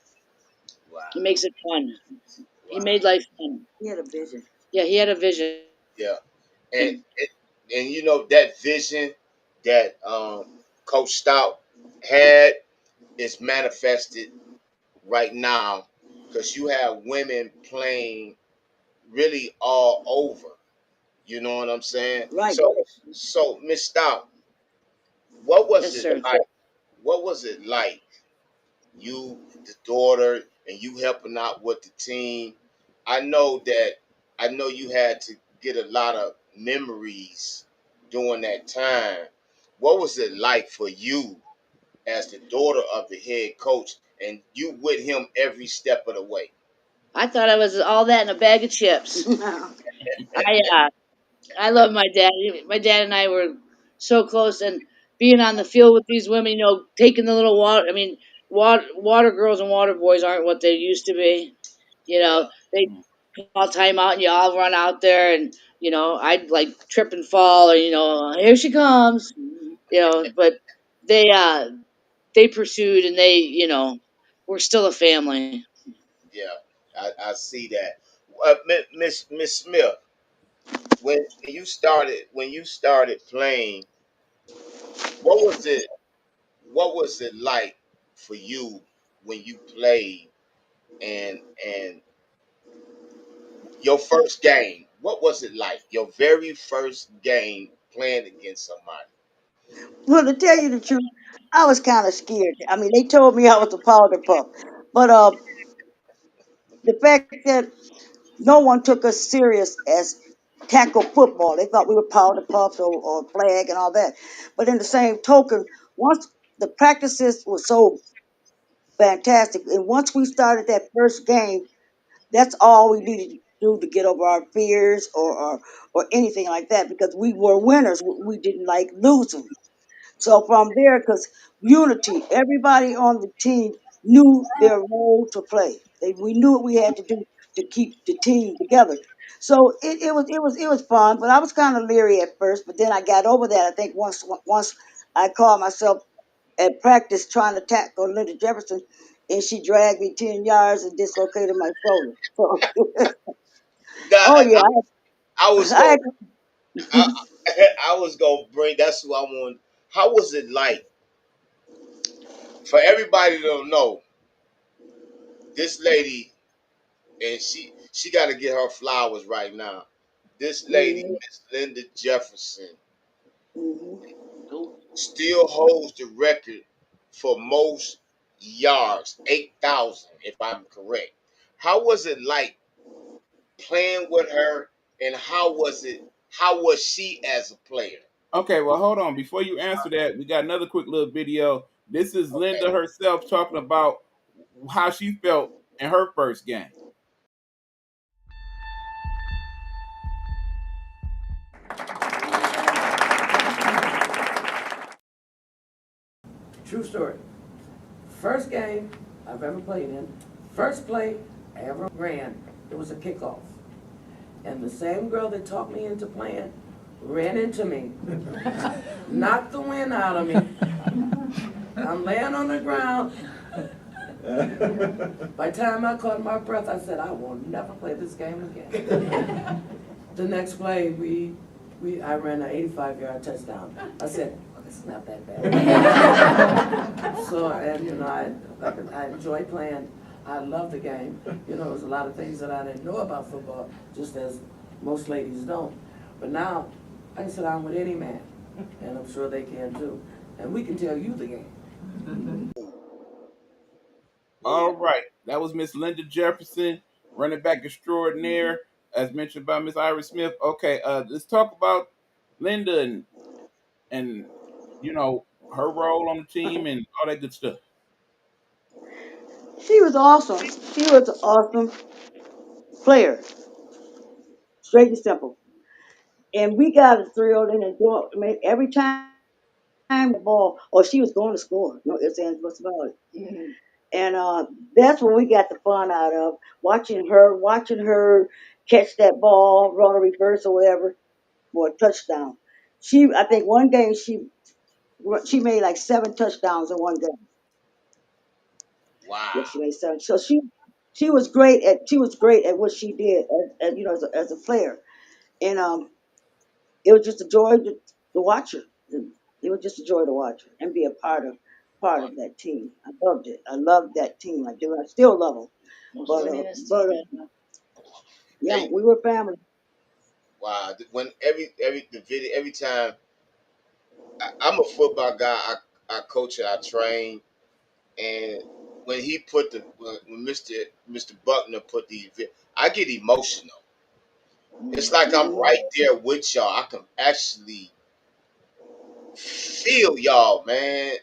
Wow. He makes it fun. He Wow. made life fun. He had a vision. Yeah, he had a vision. Yeah. And that vision that Coach Stout had is manifested right now because you have women playing really all over. You know what I'm saying? Right. So Miss Stout, what was Yes, it sir. like? What was it like? You, the daughter, and you helping out with the team. I know that I know you had to get a lot of memories during that time. What was it like for you as the daughter of the head coach and you with him every step of the way? I thought I was all that in a bag of chips. I love my dad. My dad and I were so close, and being on the field with these women, taking the little water. I mean, water girls and water boys aren't what they used to be. Yeah, They all time out, and you all run out there, and I'd like trip and fall, or here she comes. But they they pursued, and they, we're still a family. Yeah, I see that. Miss Smith, when you started playing, what was it? What was it like for you when you played and your first game? What was it like? Your very first game playing against somebody. Well, to tell you the truth, I was kind of scared. I mean, they told me I was a powder puff, but the fact that no one took us serious as tackle football, they thought we were powder puffs or flag and all that. But in the same token, once the practices were so fantastic, and once we started that first game, that's all we needed to do to get over our fears or anything like that because we were winners. We didn't like losing. So from there, because unity, everybody on the team knew their role to play. We knew what we had to do to keep the team together. So it was fun, but I was kind of leery at first. But then I got over that. I think once I caught myself at practice trying to tackle Linda Jefferson, and she dragged me 10 yards and dislocated my shoulder. So, That oh yeah, I was I going. had, I, I was gonna bring. That's who I want. How was it like for everybody to don't know this lady? And she got to get her flowers right now. This lady, mhm, Miss Linda Jefferson, mhm. still holds the record for most yards, 8,000, if I'm correct. How was it like playing with her, and how was it? How was she as a player? Okay, well, hold on. Before you answer that, we got another quick little video. This is Okay. Linda herself talking about how she felt in her first game. True story. First game I've ever played in, first play I ever ran, it was a kickoff. And the same girl that talked me into playing ran into me, knocked the wind out of me. I'm laying on the ground. By the time I caught my breath, I said, I will never play this game again. The next play, I ran an 85-yard touchdown. I said, oh, this is not that bad. So, and I enjoy playing. I love the game. There's a lot of things that I didn't know about football, just as most ladies don't. But now, I can sit down with any man, and I'm sure they can too. And we can tell you the game. All right, that was Miss Linda Jefferson, running back extraordinaire, as mentioned by Miss Iris Smith. Okay, let's talk about Linda and her role on the team and all that good stuff. She was awesome. She was an awesome player, straight and simple. And we got thrilled and enjoyed. I mean, every time the ball, or she was going to score. No ifs, ands, buts about it. And that's what we got the fun out of watching her catch that ball, run a reverse or whatever for a touchdown. I think one game she made like 7 touchdowns in one game. Wow. Yeah, she made seven. So she was great at what she did as a player, and it was just a joy to watch her. It was just a joy to watch her and be a part of that team. I loved it. I loved that team. I do. I still love them. Yeah, Hey, we were family. wow. When every the video every time I'm a football guy. I coach and I train, and when he put when Mr. Buckner put I get emotional. It's like I'm Mhm. right there with y'all. I can actually feel y'all, man.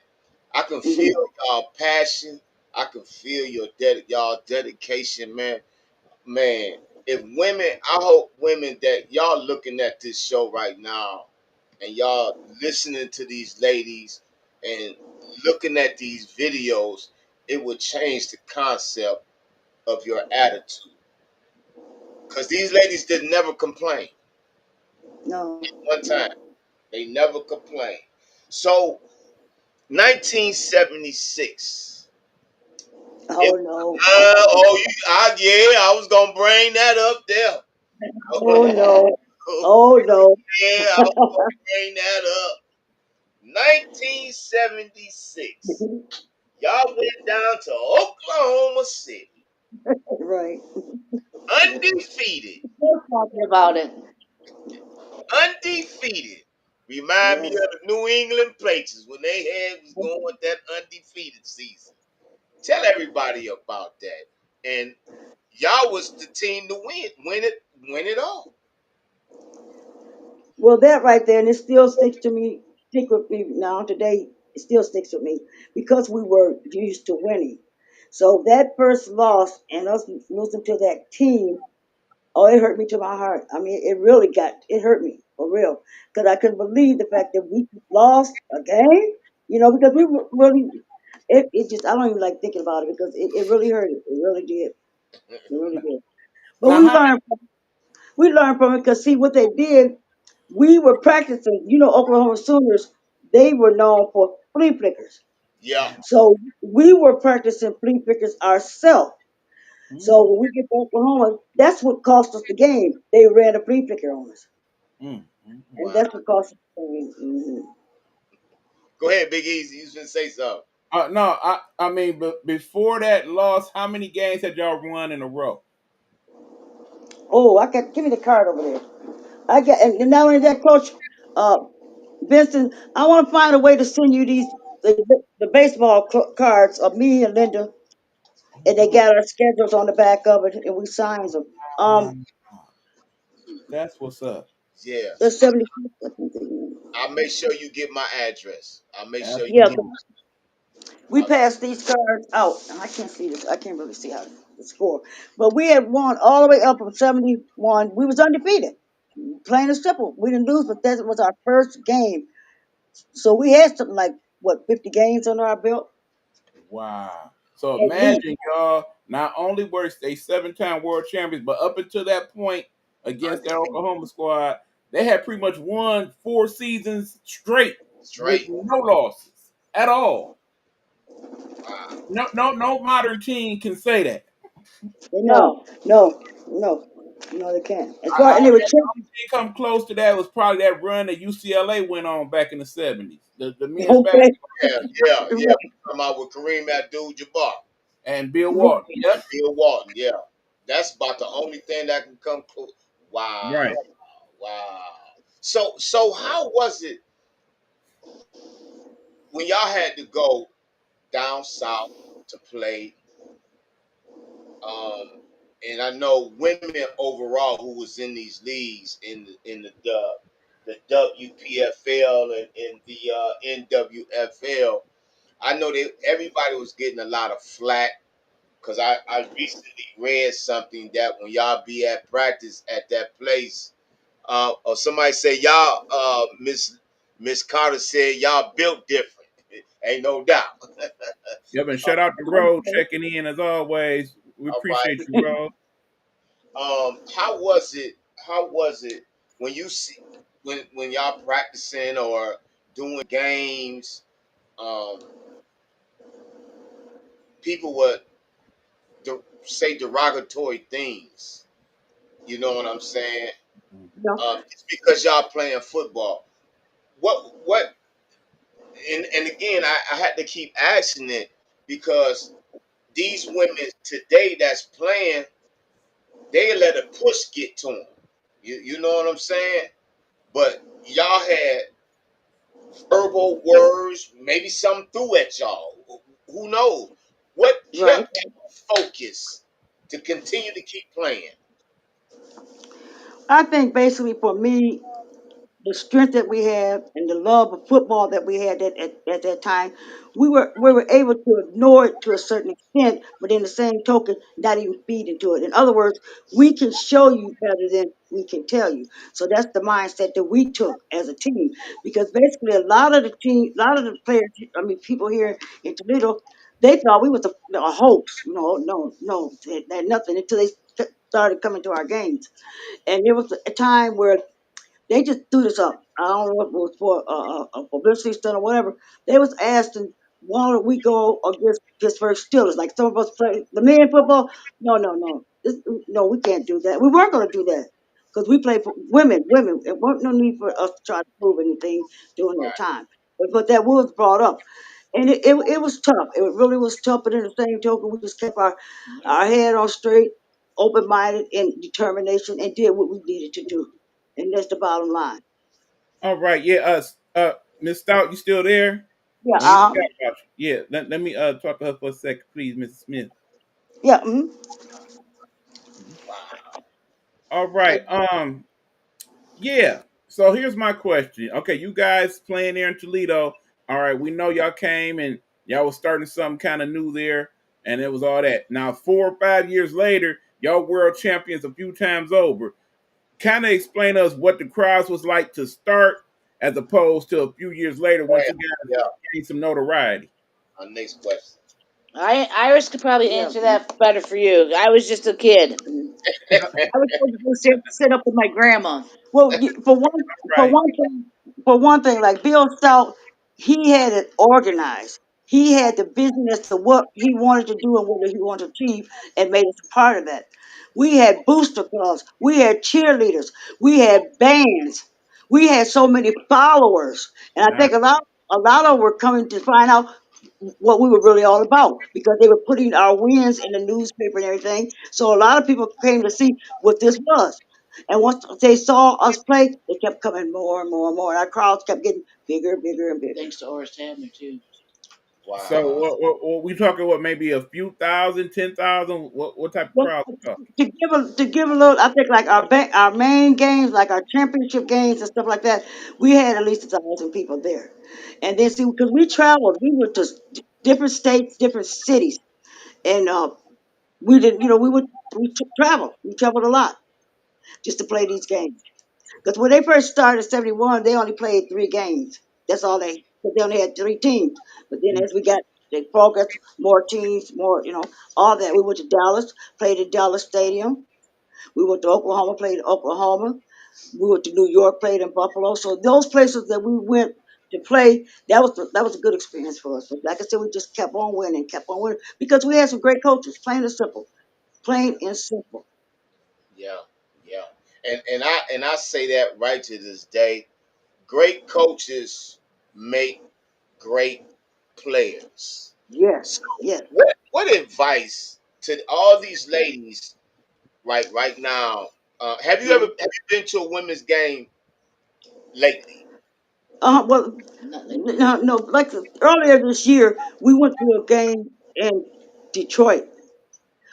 I can Mhm. feel y'all passion. I can feel y'all dedication, man. Man, if women, I hope women that y'all looking at this show right now and y'all listening to these ladies and looking at these videos, it would change the concept of your attitude. Because these ladies did never complain No, one time. no. They never complain. So 1976. Oh It, no. yeah, I was gonna bring that up there. Oh no. Oh no. Yeah, I was gonna bring that up. 1976. Y'all went down to Oklahoma City, Right. undefeated, Still talking about it. undefeated. Remind me of Yes. the New England Patriots when they had was going that undefeated season. Tell everybody about that. And y'all was the team to win it all. Well, that right there, and it still sticks to me, stick with me now today. It still sticks with me because we were used to winning. So that first loss and us losing to that team, oh, it hurt me to my heart. I mean, it hurt me for real because I couldn't believe the fact that we lost a game. Because we were really, it just I don't even like thinking about it because it really hurt. It really did. It really did. But Now, how we learned from it because see what they did. We were practicing. Oklahoma Sooners. They were known for flea flickers. Yeah. So we were practicing flea flickers ourselves. mm, So when we get to Oklahoma, that's what cost us the game. They ran a flea flicker on us, and Wow. that's what cost us the game. Go ahead, Big Easy. You was gonna say something. no, I mean, but before that loss, how many games had y'all won in a row? Oh, I got give me the card over there. I got, and not only that, Coach uh, Vincent, I want to find a way to send you the baseball cards of me and Linda, and they got our schedules on the back of it, and we signed them. Um, that's what's up. The Yes. 70. I'll make sure you get my address. I'll make sure you Yeah, get. Absolutely. 'cause we passed these cards out. I can't see this. I can't really see how the score, but we had won all the way up from 71. We was undefeated, plain and simple. We didn't lose, but that was our first game. So we had something like what 50 games under our belt Wow. So at least. imagine y'all not only were they 7-time world champions, but up until that point against that Undefeated. Oklahoma squad, they had pretty much won 4 seasons straight with Straight. no losses at all. Wow. No modern team can say that. No, No. no, no, no, they can't. As far I and they were bet the only champions. team come close to that was probably that run that UCLA went on back in the 70s. The men's Okay, basketball Yeah, yeah, yeah. right, We come out with Kareem Abdul-Jabbar and Bill right. Walton. Yep. and Bill Walton. Yeah, that's about the only thing that can come close. Wow, Right. wow. So how was it when y'all had to go down south to play? Um, and I know women overall who was in these leagues the WPFL and in the NWFL. I know that everybody was getting a lot of flack because I recently read something that when y'all be at practice at that place, or somebody say y'all, Miss Carter said y'all built different. Ain't no doubt. Yep. And shout out to Roe checking in as always. We All right. appreciate you, Roe. How was it? How was it when you see when y'all practicing or doing games? Um, people would say derogatory things. You know what I'm saying? No, Just because y'all playing football. What? And again, I had to keep asking it because these women today that's playing, they let a push get to them. You know what I'm saying? But y'all had verbal words, maybe some threw at y'all. Who knows? What right. kept you focused to continue to keep playing? I think basically for me, the strength that we have and the love of football that we had at that time, we were able to ignore it to a certain extent, but in the same token, not even feed into it. In other words, we can show you better than we can tell you. So that's the mindset that we took as a team, because basically a lot of the players, I mean, people here in Toledo, they thought we was a hoax. No, no, no, that nothing until they started coming to our games, and there was a time where They just threw this up. I don't know if it was for a publicity stunt or whatever. They was asking, why don't we go against Pittsburgh Steelers? Like some of us play the men football. No, no, no. No, we can't do that. We weren't going to do that because we play for women. Women. It wasn't no need for us to try to prove anything during that Right. time. But that was brought up. And it was tough. It really was tough. But in the same token, we just kept our head on straight, open minded, and determination, and did what we needed to do. And that's the bottom line. All right, yeah. Miss Stout, you still there? Yeah, We forgot about you. Yeah, let me talk to her for a second, please, Mrs. Smith. yeah. All right. Yeah. So here's my question. Okay, you guys playing there in Toledo. All right, we know y'all came and y'all was starting something kind of new there, and it was all that. Now, 4 or 5 years later, y'all world champions a few times over. Kind of explain to us what the crowds was like to start, as opposed to a few years later once Yeah. you guys Yeah. gained some notoriety. Our next question. Iris could probably Yeah. answer that better for you. I was just a kid. Mhm. I was supposed to go sit up with my grandma. Well, for Right. one thing, like Bill Stout, he had it organized. He had the vision as to what he wanted to do and what he wanted to achieve, and made us a part of that. We had booster clubs, we had cheerleaders, we had bands, we had so many followers, and I Nah. think a lot of them were coming to find out what we were really all about because they were putting our wins in the newspaper and everything. So a lot of people came to see what this was. And once they saw us play, they kept coming more and more and more. And our crowds kept getting bigger, bigger, and bigger. Thanks to Oris Hamner too. So Wow. what we talking? What, maybe a few thousand, 10,000? What type of Well, crowd we talking? to give a little, I think like our main games, like our championship games and stuff like that, we had at least 1,000 people there. And then see, because we traveled, we went to different states, different cities, and we did, travel. We traveled a lot just to play these games. Because when they first started in '71, they only played 3 games. That's all they. Cause they only had 3 teams. But then as we got they progressed, more teams, more all that. We went to Dallas, played at Dallas Stadium. We went to Oklahoma, played at Oklahoma. We went to New York, played in Buffalo. So those places that we went to play, that was a good experience for us. But like I said, we just kept on winning because we had some great coaches. Plain and simple. Yeah. Yeah. And I say that right to this day. Great coaches make great players. Yes, So yes. what advice to all these ladies right now? Have you been to a women's game lately? Well, Not like no, no. Like earlier this year, we went to a game in Detroit.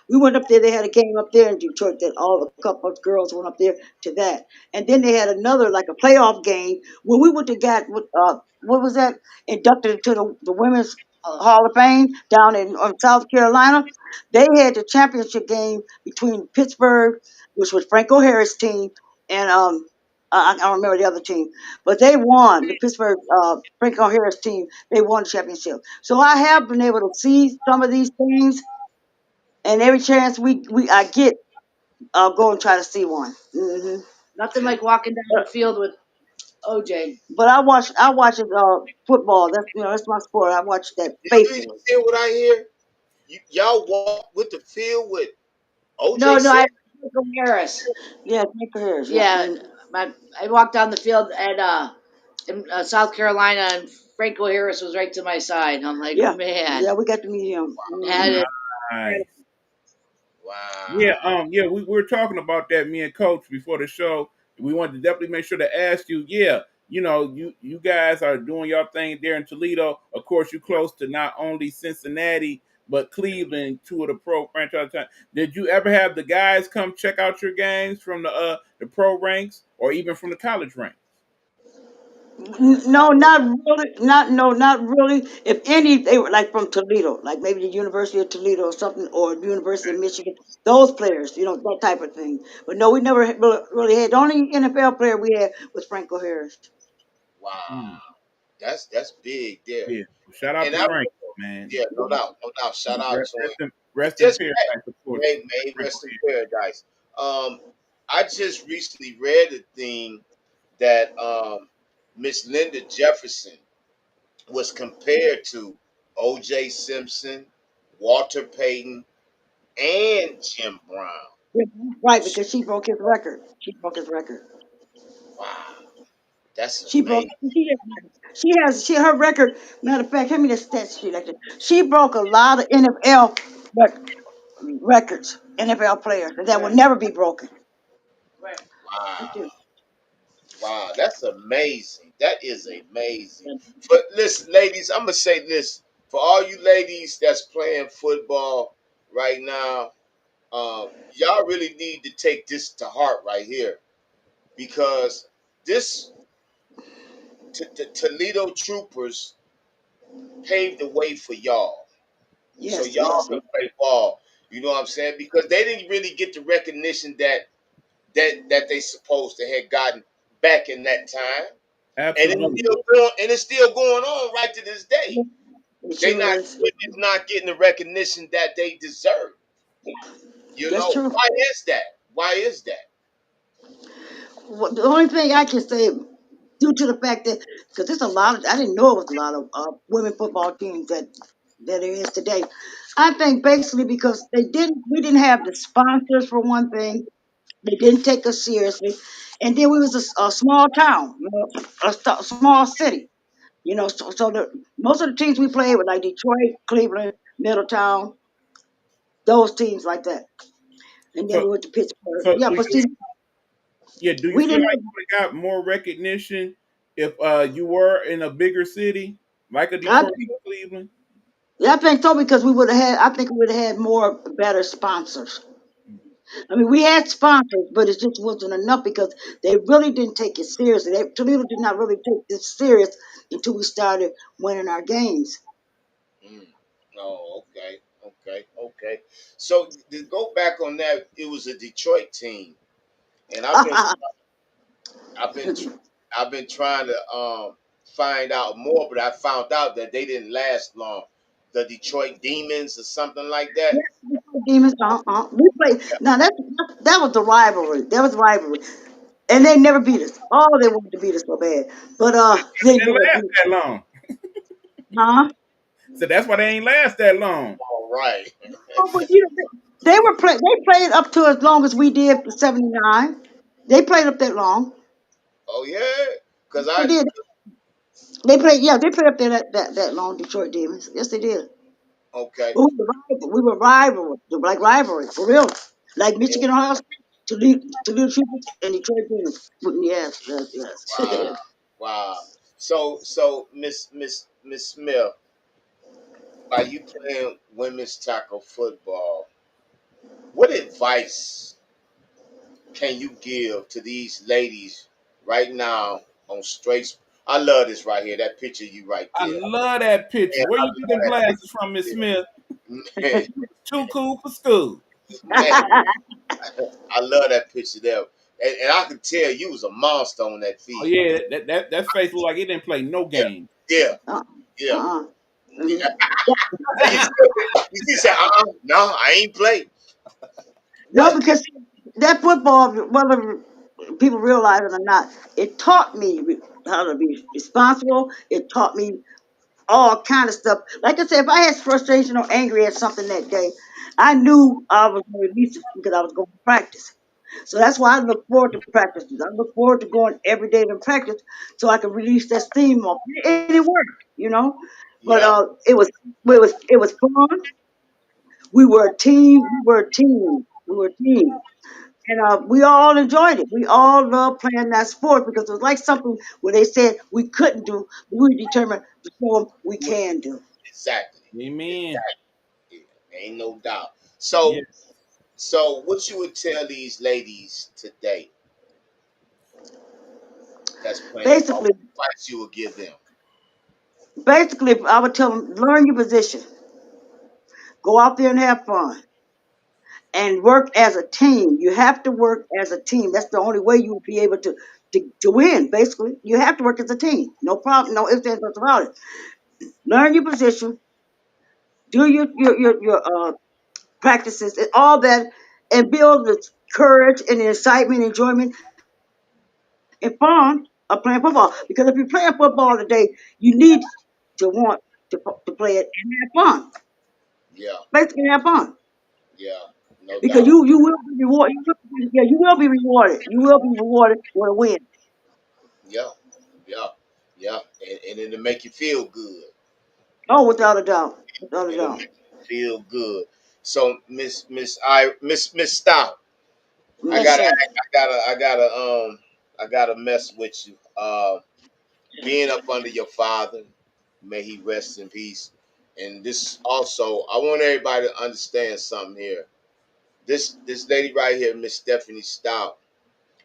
We went up there. They had a game up there in Detroit that all a couple of girls went up there to that, and then they had another like a playoff game when we went to get what was that inducted into the women's Hall of Fame down in South Carolina. They had the championship game between Pittsburgh, which was Franco Harris' team, and I don't remember the other team, but they won the Pittsburgh Franco Harris team. They won the championship. So I have been able to see some of these things, and every chance we I get, I'll go and try to see one. nothing like walking down the field with OJ. But I watch it, football. That's my sport. I watch that You faithfully. hear what I hear? Y'all walk with the field with No, OJ no, I Simpson. Michael Harris. Yeah, Nick Harris. Yeah. Yeah, I walked down the field at in South Carolina, and Franco Harris was right to my side. I'm like, Yeah, man, yeah. We got to meet him. had it. Nice. Yeah, Wow. yeah, we were talking about that, me and Coach, before the show. We wanted to definitely make sure to ask you, yeah, you guys are doing your thing there in Toledo. Of course, you close to not only Cincinnati but Cleveland, two of the pro franchise. Did you ever have the guys come check out your games from the pro ranks or even from the college ranks? No, not really. Not really. If any, they were like from Toledo, like maybe the University of Toledo or something, or the University of Michigan. Those players, that type of thing. But no, we never really had. The only NFL player we had was Franco Harris. Wow. Hmm. That's big there. Yeah. Shout out And to I Frank, man. Yeah, no doubt, no doubt. Shout out to him. Rest in Just paradise, of course. may Frank rest in paradise. Um, I just recently read a thing. that Miss Linda Jefferson was compared to O.J. Simpson, Walter Payton, and Jim Brown. Yeah, right, because she broke his record. She broke his record. Wow, that's She broke. amazing. She her record. Matter of fact, hand me the stats sheet like that. She broke a lot of NFL records, NFL players that will never be broken. Wow, She did. wow, that's amazing. That is amazing. But listen, ladies, I'm gonna say this for all you ladies that's playing football right now. Y'all really need to take this to heart right here because this Toledo Troopers paved the way for y'all, so Yes, y'all yes, can play ball. You know what I'm saying? Because they didn't really get the recognition that they supposed to have gotten back in that time, and Absolutely. it's still going on right to this day. it They sure not is. women's not getting the recognition that they deserve. You That's know true. why is that? Why is that? Well, the only thing I can say, due to the fact that, because there's a lot of, I didn't know it was a lot of women football teams that there is today. I think basically because we didn't have the sponsors for one thing. They didn't take us seriously, and then we was a small town, small city. So most of the teams we played were like Detroit, Cleveland, Middletown, those teams like that. And then So, we went to Pittsburgh. so Yeah, do but you see, do you we feel didn't like have. you would have got more recognition if you were in a bigger city like a I Detroit think, or Cleveland? yeah, I think so because we would have had. I think we would have had more better sponsors. I mean, we had sponsors, but it just wasn't enough because they really didn't take it seriously. Toledo did not really take this serious until we started winning our games. Mm. Oh, okay, okay. So to go back on that, it was a Detroit team, and I've been tr- I've been trying to find out more, but I found out that they didn't last long. The Detroit Demons or something like that. Demons, we played. Now that was the rivalry. That was rivalry, and they never beat us. Oh, they wanted to beat us so bad, but they Didn't never last beat us. that long. Huh? So that's why they ain't last that long. All right. Oh, but they were play. They played up to as long as we did for '79. They played up that long. Oh yeah, because They I did. They played. Yeah, they played up there that long. Detroit Demons. Yes, they did. okay. But we were rival, like rivalry for real, like Yeah. Michigan Ohio State, Toledo Troopers, and Detroit Demons. Yes, yes, Wow. yes. Wow. So Miss Smith, while you playing women's tackle football, what advice can you give to these ladies right now on straight? I love this right here. That picture you right I there. love that picture. Man, Where I you get them love that glasses picture from, Miss Smith? right there. Too cool for school. Man, I love that picture there. And I can tell you was a monster on that Oh field. yeah, that face look like it didn't play no Yeah, game. yeah, uh, yeah. uh-uh. Yeah. Mhm. And you say, no, I ain't played. No, What? because that football, whether people realize it or not, it taught me how to be responsible. It taught me all kind of stuff. Like I said, if I had frustration or angry at something that day, I knew I was going to release it because I was going to practice. So that's why I look forward to practices. I look forward to going every day to practice so I can release that steam off. And it worked. But Yeah, it was fun. We were a team. We were a team. We were a team. And we all enjoyed it. We all loved playing that sport because it was like something where they said we couldn't do, but we were determined to show them we can do. exactly. Amen. Exactly. Yeah, ain't no doubt. Yeah. So what you would tell these ladies today that's playing ball? Basically, What advice you would give them? basically, I would tell them learn your position, go out there and have fun, and work as a team. You have to work as a team. That's the only way you will be able to win. Basically, you have to work as a team. No problem. No ifs, ands, buts about it. Learn your position. Do your practices and all that, and build the courage and the excitement, enjoyment, and fun of playing football. Because if you're playing football today, you need to want to play it and have fun. Yeah, Basically, have fun. yeah, no Because doubt. you will be rewarded. Yeah, you will be rewarded. You will be rewarded with a win. Yeah, yeah, yeah, and it'll make you feel good. Oh, without a doubt. Without a It'll doubt. make you feel good. So Miss Stout, I Yes, gotta sir. I gotta mess with you. Being up under your father, may he rest in peace. And this also, I want everybody to understand something here. This lady right here, Miss Stephanie Stout,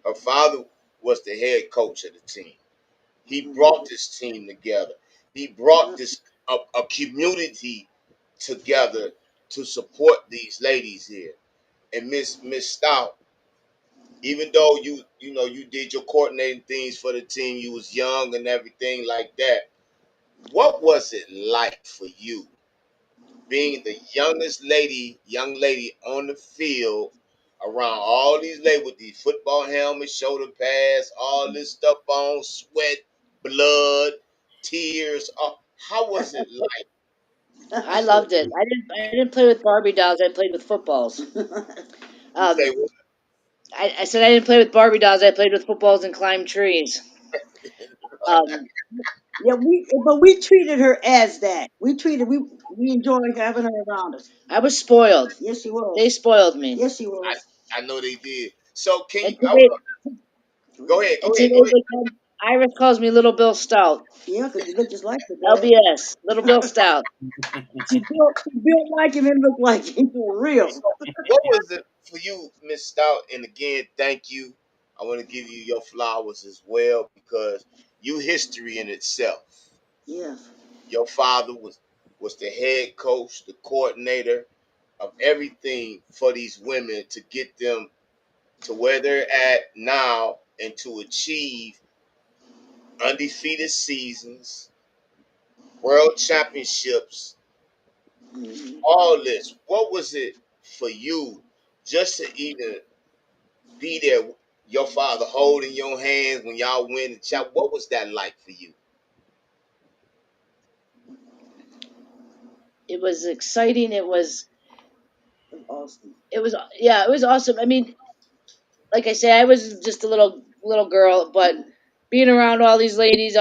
her father was the head coach of the team. He brought Mhm. this team together. He brought Yeah. this a community together to support these ladies here. And Miss Stout, even though you know you did your coordinating things for the team, you was young and everything like that. What was it like for you being the young lady on the field around all these ladies with these football helmets, shoulder pads, all this stuff on, sweat, blood, tears. How was it like I for loved it. you? I didn't play with Barbie dolls. I played with footballs. You say, um, I said I didn't play with Barbie dolls. I played with footballs and climbed trees. Um, Yeah, but we treated her as that. We enjoyed having her around us. I was spoiled. Yes, she was. They spoiled me. Yes, she I, was. I know they did. So can you? And today, Go ahead, and go ahead, today go ahead. they call, Iris calls me Little Bill Stout. Yeah, 'cause you look just like the boy. LBS, Little Bill Stout. She built like him and looked like him for real. So, what was it for you, Miss Stout? And again, thank you. I want to give you your flowers as well because you history in itself. Yes. Your father was the head coach, the coordinator of everything for these women to get them to where they're at now and to achieve undefeated seasons, world championships, Hmm. all this. What was it for you just to even be there, your father holding your hands when y'all win the chap? What was that like for you? It was exciting. Awesome. It was yeah, it was awesome. I mean, like I say, I was just a little girl, but being around all these ladies,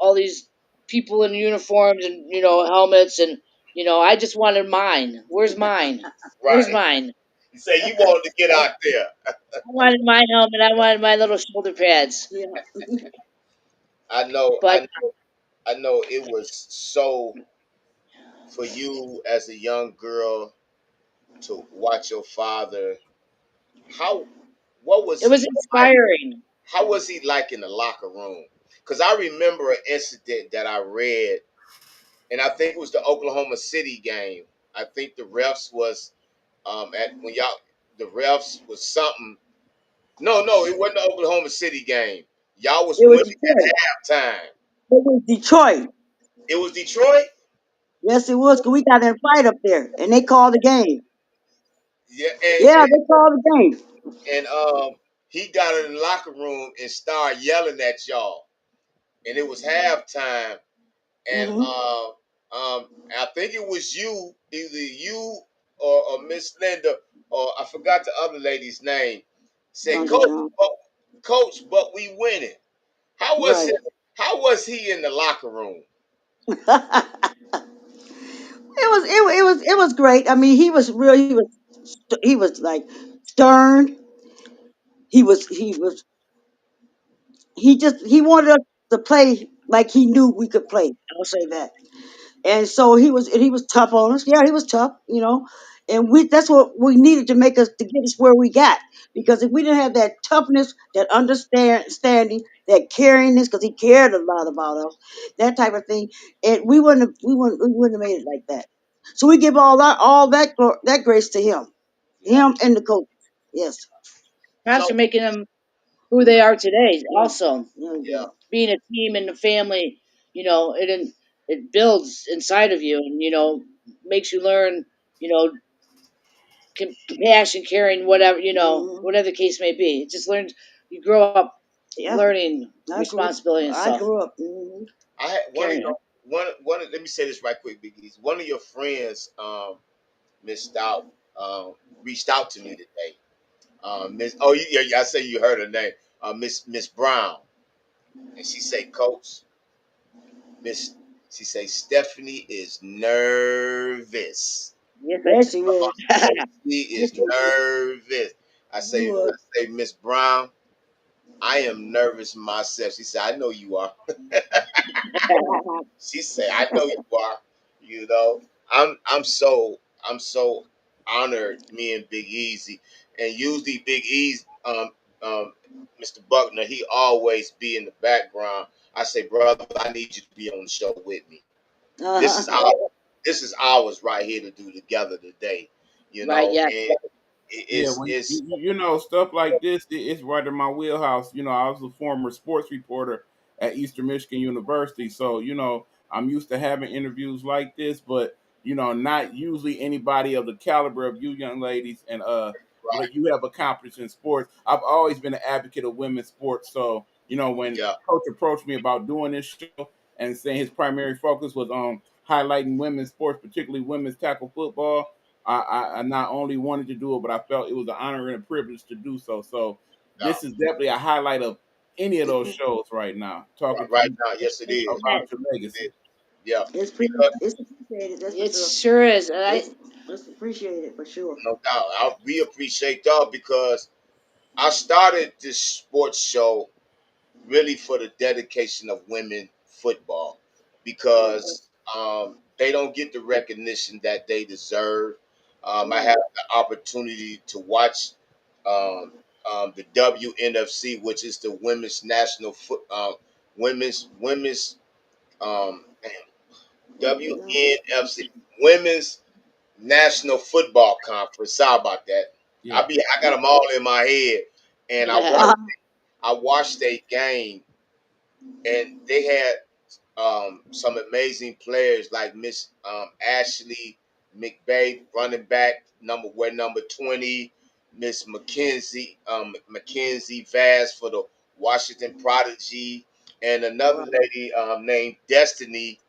all these people in uniforms and helmets, and I just wanted mine. Where's mine? Where's Right. mine? You say you wanted to get out there. I wanted my helmet. I wanted my little shoulder pads. Yeah. I know, But I know it was so for you as a young girl to watch your father. How what was it was he like? inspiring. How was he like in the locker room? Because I remember an incident that I read, and I think it was the Oklahoma City game. I think the refs was at when y'all the refs was something. No, it wasn't the Oklahoma City game. Y'all was It was winning Detroit. at halftime. It was Detroit. It was Detroit. Yes, it was. 'Cause we got in a fight up there, and they called the game. Yeah, Yeah, they called the game. and he got in the locker room and started yelling at y'all, and it was halftime, and Hmm. I think it was you, either you or Miss Linda, or I forgot the other lady's name. Said, Sandra Jones. Coach, but we winning. How was it? Right. How was he in the locker room? It was great. I mean, he was real. He was like stern. He wanted us to play like he knew we could play. I'll say that. And so he was tough on us. Yeah, he was tough, and that's what we needed to make us to get us where we got. Because if we didn't have that toughness, that understanding, that caringness, because he cared a lot about us, that type of thing, and we wouldn't have made it like that. So we give all that grace to Yeah, him and the coach. Yes. Perhaps so for making them who they are today. Yeah. Also, Yeah. yeah, Yeah. being a team and a family, it builds inside of you, and makes you learn, you know, compassion, caring, whatever Hmm. whatever the case may be. It just learns. You grow up. Yeah, learning I grew. responsibility and I stuff. grew up. Hmm. I had one of Carrying your on. let me say this right quick, Biggies. One of your friends, Miss Stout, reached out to me today. Miss, oh yeah, yeah, I say you heard her name, Miss Brown, and she say, Coach, Miss, she say Stephanie is nervous. Yes, Yes, she would. She Yes, is she would. nervous. She would. I say, Miss Brown, I am nervous myself. She said, I know you are. She said, I know you are. You know, I'm so honored, me and Big Easy. And usually Big Easy, Mr. Buckner, he always be in the background. I say, brother, I need you to be on the show with me. This is Uh-huh. our this is ours right here to do together today. You right. know, Yes. and Yeah, when it's stuff like this, it's right in my wheelhouse. I was a former sports reporter at Eastern Michigan University, so I'm used to having interviews like this, but not usually anybody of the caliber of you young ladies and right. what you have accomplished in sports. I've always been an advocate of women's sports, so when Yeah, coach approached me about doing this show and saying his primary focus was on highlighting women's sports, particularly women's tackle football. I not only wanted to do it, but I felt it was an honor and a privilege to do so. So yeah. this is definitely a highlight of any of those shows right now. Talking to Right you now, yes, it is. about your It is. legacy. Yeah, It's because it's appreciated. That's for It sure. sure is. It's appreciated for sure. no doubt, we appreciate y'all because I started this sports show really for the dedication of women football Okay. because they don't get the recognition that they deserve. I Right. have the opportunity to watch um, the WNFC, which is the Women's National Foot Women's No. WNFC Women's National Football Conference. Sorry about that. Yeah. I got them all in my head, and Uh-huh. I watched a game, and they had some amazing players like Miss Ashley McBay, running back number 20, Miss Mackenzie Vaz for the Washington Prodigy, and another Wow. lady named Destiny.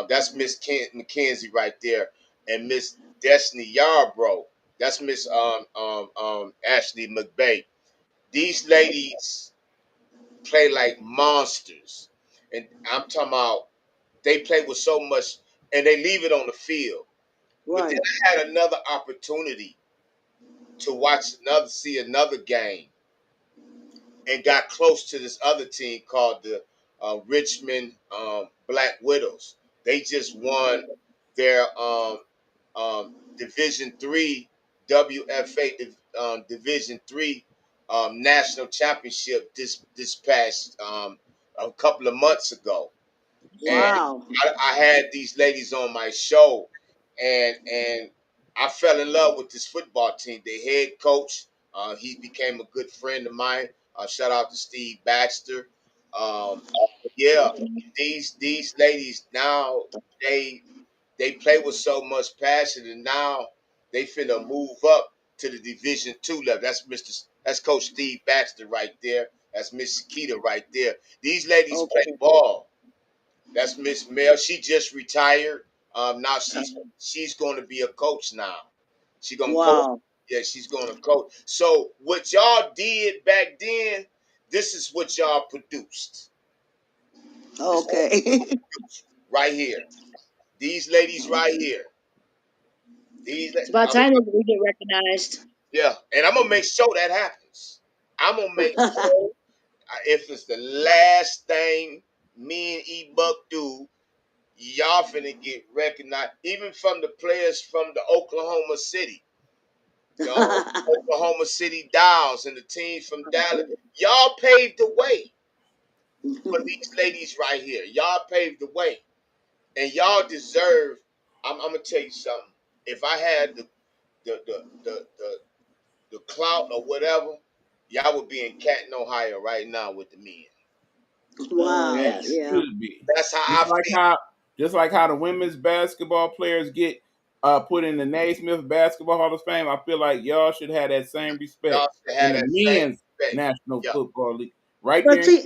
That's Miss Mackenzie right there, and Miss Destiny Yarbrough. That's Miss Ashley McBay. These ladies play like monsters, and I'm talking about they play with so much, and they leave it on the field. But then Right. I had another opportunity to see another game, and got close to this other team called the Richmond Black Widows. They just won their Division 3 WFA Division 3 national championship this past a couple of months ago, and Wow. I had these ladies on my show, and I fell in love with this football team. The head coach, he became a good friend of mine. Shout out to Steve Baxter. Um, yeah, these ladies now they they play with so much passion, and now they finna move up to the Division 2 level. That's Coach Steve Baxter right there. That's Miss Keita right there. These ladies play Okay. ball. That's Miss Mel. She just retired. Now she's going to be a coach now. She gonna coach. Wow. Yeah, she's gonna coach. So what y'all did back then, this is what y'all produced. This is what Okay. y'all produced right here. These ladies right here. It's about I'm gonna, time that we get recognized. yeah, and I'm gonna make sure that happens. I'm gonna make sure if it's the last thing me and E Buck do, y'all finna get recognized, even from the players from the Oklahoma City, the Oklahoma City Downs and the teams from Dallas. Y'all paved the way for these ladies right here. Y'all paved the way, and y'all deserve. I'm gonna tell you something. If I had the the the the, the clout or whatever, y'all would be in Canton, Ohio right now with the men. Oh As Wow. it yes. Yeah. should be. That's how Just I like feel. how just like how the women's basketball players get put in the Naismith Basketball Hall of Fame, I feel like y'all should have that same respect Y'all should in have the that same men's respect. National Yeah, Football League right there But in see,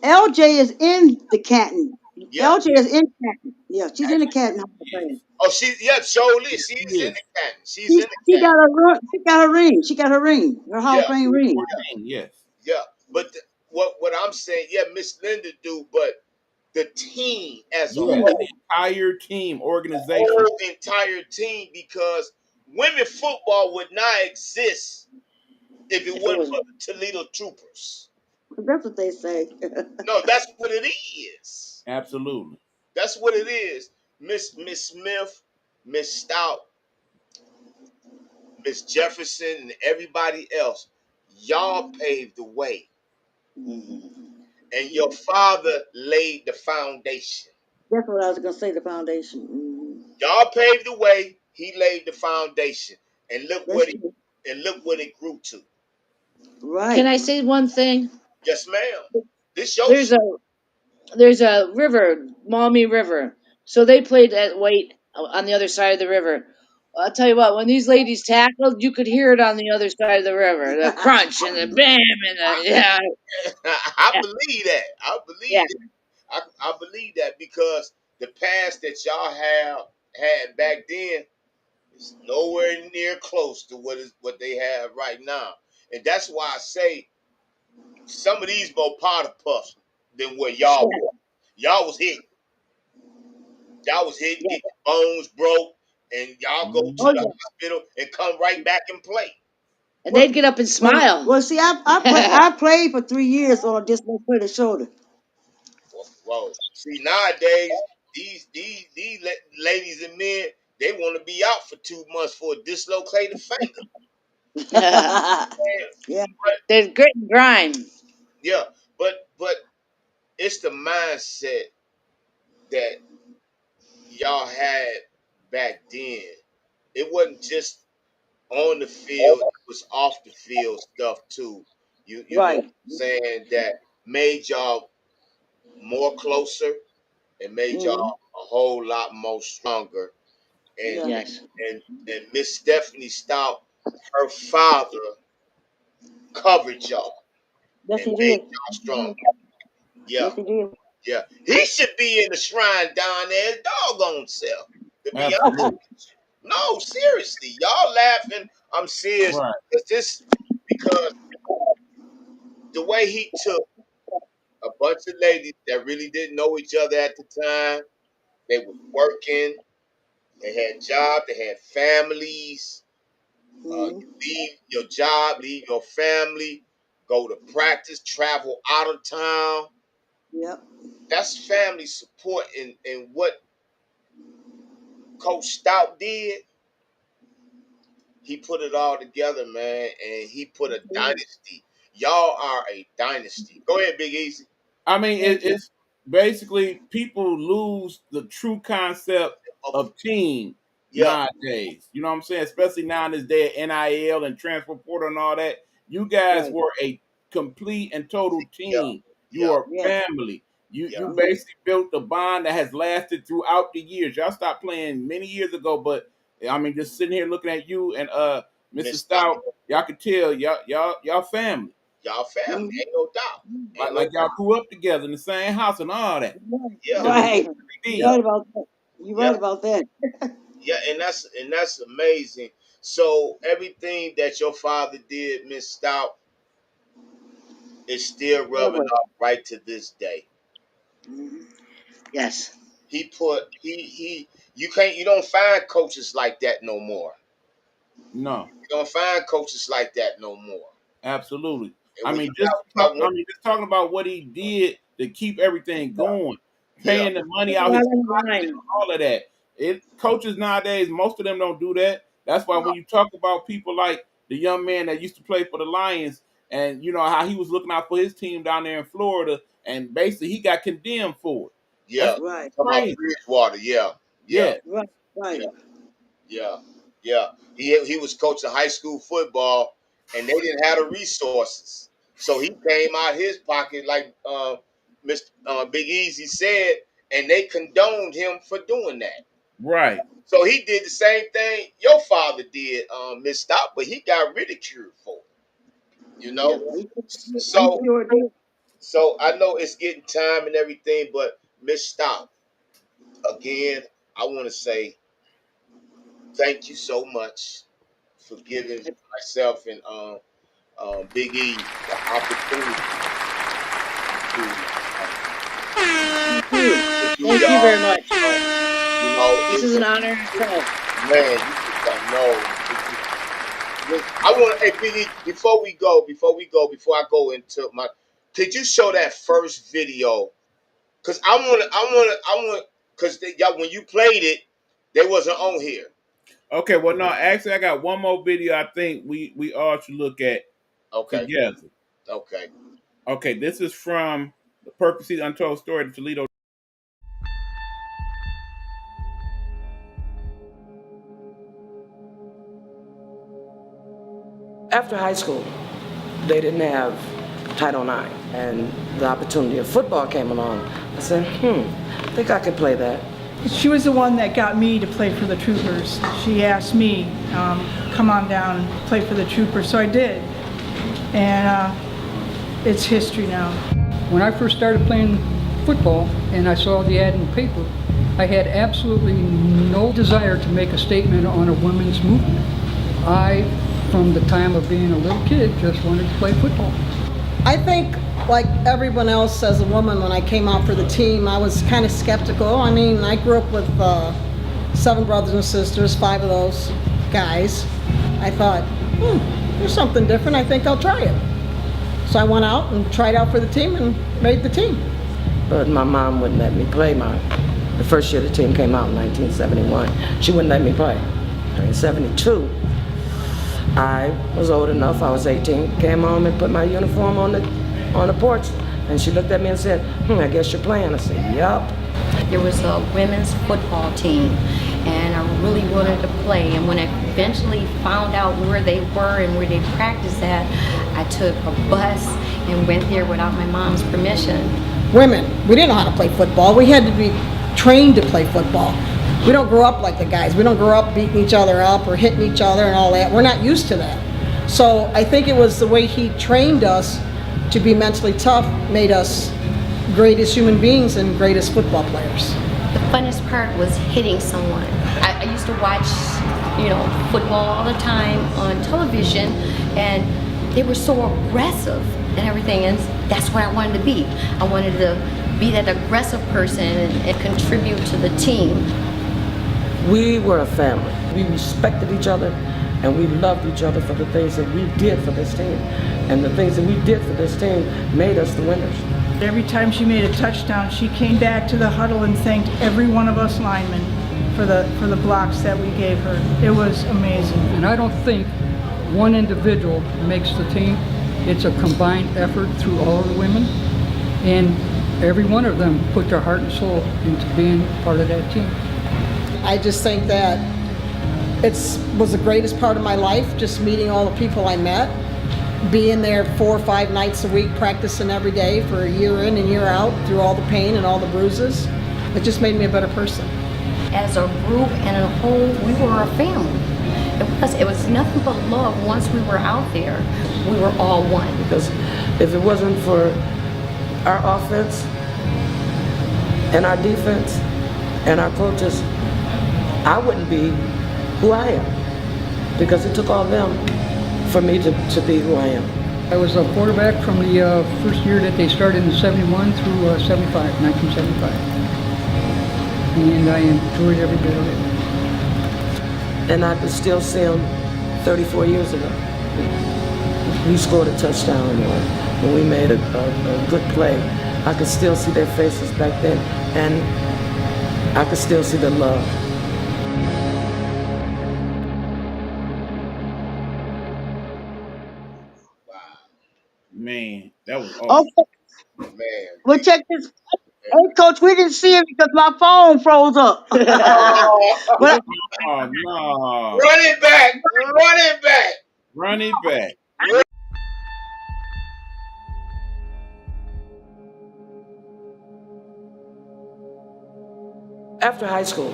LJ is in the Canton. Yeah. LJ is in Canton. Yeah, she's in the actually Canton Hall of is. Fame. Oh, surely she's in Yes. the Canton. She's She, in the she Canton. got her ring. She got her ring. She got her ring. Her Hall Yeah, of Fame ring. Ordained, yes. yeah. But what I'm saying, yeah, Miss Linda do, but the team as a Yes. The whole, entire team, organization. whole entire team, because women football would not exist if it If it wasn't was for the Toledo Troopers. That's what they say. No, that's what it is. Absolutely. That's what it is. Miss Smith, Miss Stout, Miss Jefferson, and everybody else, y'all paved the way. Mhm. And your father laid the foundation. That's what I was gonna say. The foundation. Y'all paved the way, he laid the foundation. And look That's what it true. and look what it grew to. Can Right. I say one thing? Yes, ma'am. This your There's show. a river, Maumee River. So they played at White on the other side of the river. I'll tell you what, when these ladies tackled, you could hear it on the other side of the river. The crunch and the bam and the yeah, I believe that. I yeah, believe that. I believe that because the past that y'all have had back then is nowhere near close to what they have right now. And that's why I say some of these more powder puffs than what y'all yeah, were. Y'all was hit. Y'all was hit, yeah. get your bones broke, and y'all go to Oh Mhm. the yeah. hospital and come right back and play. And Well, they'd get up and well, smile. well. See, I played for 3 years on a dislocated shoulder. Whoa. See, nowadays, ladies and men, they want to be out for 2 months for a dislocated finger. Yeah. But There's grit and grime. yeah, but it's the mindset that y'all had back then. It wasn't just on the field, it was off the field stuff too. You know what Right. I'm saying? That made y'all more closer and made y'all Hmm. a whole lot more stronger. And Yeah. Yes. and Miss Stephanie Stout, her father covered y'all Yes, and he made did. y'all stronger. Yeah, Yes, he did. yeah. He should be in the shrine down there, his doggone self. To be honest Absolutely. with you. No, seriously. Y'all laughing. I'm serious. Right. Because the way he took a bunch of ladies that really didn't know each other at the time, they was working, they had jobs, they had families. Hmm. You leave your job, leave your family, go to practice, travel out of town. Yep. That's family support. And what Coach Stout did, he put it all together, man, and he put a dynasty. Y'all are a dynasty. Go ahead, Big Easy. I mean, Thank you. it's basically people lose the true concept Of of team yeah, nowadays. You know what I'm saying? Especially now in this day of NIL and transfer portal and all that. You guys Right. were a complete and total yeah, team. You yeah, are Yeah. family. You yeah. you Hmm. basically built a bond that has lasted throughout the years. Y'all stopped playing many years ago, but I mean, just sitting here looking at you and Mrs. Miss Stout, Stout, y'all could tell y'all family. y'all family, Hmm. ain't no doubt. Ain't Like no y'all doubt. grew up together in the same house and all that. Yeah, Because we Right. You're did. right yeah, about that. You're yeah, right about that. yeah, and that's amazing. So everything that your father did, Miss Stout, is still rubbing Forever. off right to this day. Hmm. Yes. He you don't find coaches like that no more. No, You don't find coaches like that no more. absolutely. And I when you mean, just got talking, just talking about what he did to keep everything going, yeah, paying the money A out lot his on the pocket and line. all of that. It coaches nowadays, most of them don't do that. That's why when you talk about people like the young man that used to play for the Lions, and you know how he was looking out for his team down there in Florida, and basically he got condemned for it. yeah. That's Right. Talking about crazy. Bridgewater, yeah, yeah, Yeah, Right. yeah, Right. yeah, yeah. He was coaching high school football, and they didn't have the resources, so he came out his pocket like Mr. Big Easy said, and they condoned him for doing that. right. So he did the same thing your father did, Miss Stout, but he got ridiculed for it. You Yeah, know. we So sure do. so I know it's getting time and everything, but Miss Stout, again, I want to say thank you so much for giving myself and Big E the opportunity to Thank you. do Thank you y'all. very much. Uh, This it is an was, honor in itself. man. You just don't know. I want to, hey, Big E, before I go into my, could you show that first video? Cause I want, cause y'all when you played it, they wasn't on here. Okay, well, no, actually, I got one more video. I think we all should look at Okay, together. okay. Okay, this is from the Purpose Seed Untold Story, the Toledo. After high school, they didn't have Title IX, and the opportunity of football came along. I said, I think I could play that. She was the one that got me to play for the Troopers. She asked me, come on down and play for the Troopers, so I did. And it's history now. When I first started playing football and I saw the ad in the paper, I had absolutely no desire to make a statement on a women's movement. I, from the time of being a little kid, just wanted to play football. I think, like everyone else as a woman, when I came out for the team, I was kind of skeptical. I mean, I grew up with 7 brothers and sisters, 5 of those guys. I thought, there's something different. I think I'll try it. So I went out and tried out for the team and made the team. But my mom wouldn't let me play the first year the team came out in 1971. She wouldn't let me play. In 72, I was old enough, I was 18, came home and put my uniform on the porch, and she looked at me and said, I guess you're playing. I said, yup. There was a women's football team, and I really wanted to play. And when I eventually found out where they were and where they practiced at, I took a bus and went there without my mom's permission. Women, we didn't know how to play football. We had to be trained to play football. We don't grow up like the guys. We don't grow up beating each other up or hitting each other and all that. We're not used to that. So I think it was the way he trained us to be mentally tough made us greatest human beings and greatest football players. The funnest part was hitting someone. I used to watch, football all the time on television, and they were so aggressive and everything, and that's what I wanted to be. I wanted to be that aggressive person and contribute to the team. We were a family. We respected each other, and we loved each other for the things that we did for this team. And the things that we did for this team made us the winners. Every time she made a touchdown, she came back to the huddle and thanked every one of us linemen for the blocks that we gave her. It was amazing. And I don't think one individual makes the team. It's a combined effort through all of the women, and every one of them put their heart and soul into being part of that team. I just think that it was the greatest part of my life, just meeting all the people I met, being there 4 or 5 nights a week, practicing every day for a year in and year out through all the pain and all the bruises. It just made me a better person. As a group and a whole, we were a family. It was nothing but love. Once we were out there, we were all one. Because if it wasn't for our offense and our defense and our coaches, I wouldn't be who I am. Because it took all them for me to be who I am. I was a quarterback from the first year that they started in 71 through 1975. And I enjoyed every bit of it. And I could still see them 34 years ago. We scored a touchdown, or when we made a good play, I could still see their faces back then, and I could still see the love. Man, that was awesome. Okay, Man. well, check this. Hey, Coach, we didn't see it because my phone froze up. But Oh no! Run it back! Run it back! Run it back. After high school,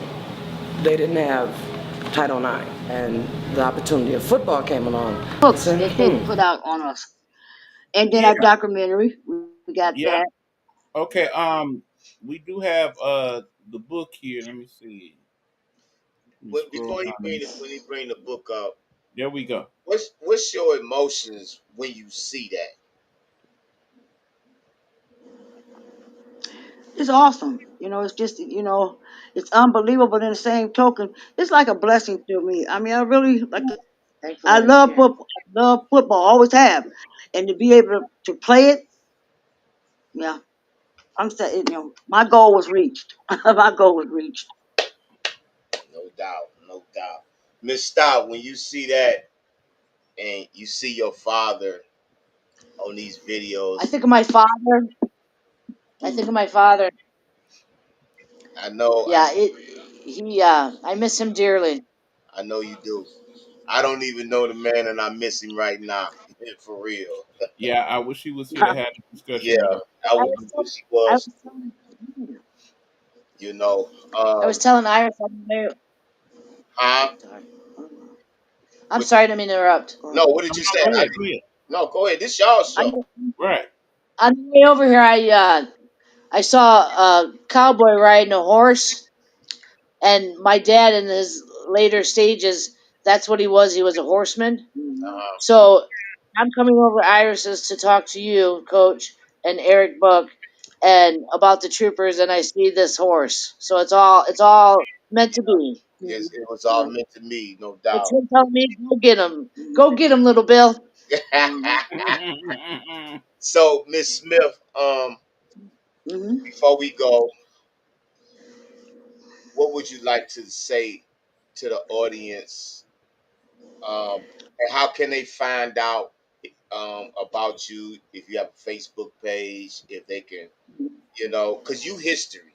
they didn't have Title IX, and the opportunity of football came along. books that they put out on us. And then Yeah, our documentary, we got yeah. that. Okay. We do have the book here. Let me see. Let me But scroll before he down. bring it, when he bring the book up, There we go. what's your emotions when you see that? It's awesome. It's just, it's unbelievable. But in the same token, it's like a blessing to me. I mean, I really like. Thanks for I letting me love share. football. I love football. Always have, and to be able to play it, yeah. I'm saying, my goal was reached. My goal was reached. No doubt, no doubt. Miss Stout, when you see that and you see your father on these I videos, think of my father. I think of my father. I Yeah, I miss him dearly. I know you do. I don't even know the man, and I miss him right now, for real. Yeah, I wish he was here to have this Yeah, discussion with us. I was wish he I was. was telling, You know, I was telling Iris on the way. huh? Sorry. I'm What, sorry, I didn't mean to interrupt. no, what No, did you no, say? go ahead. Go ahead. No, go ahead. This y'all I, show. Right. on the way over here, I saw a cowboy riding a horse, and my dad in his later stages, that's what he was. He was a horseman. Uh-huh. So I'm coming over Iris's to talk to you, Coach, and Eric Buck, and about the troopers, and I see this horse. So it's all meant to be. Yes, it was all Right. meant to me, no It's doubt. him telling me, go get him, little Bill. So, Miss Smith, Mm-hmm. before we go, what would you like to say to the audience? And how can they find out about you if you have a Facebook page? If they can, because you history,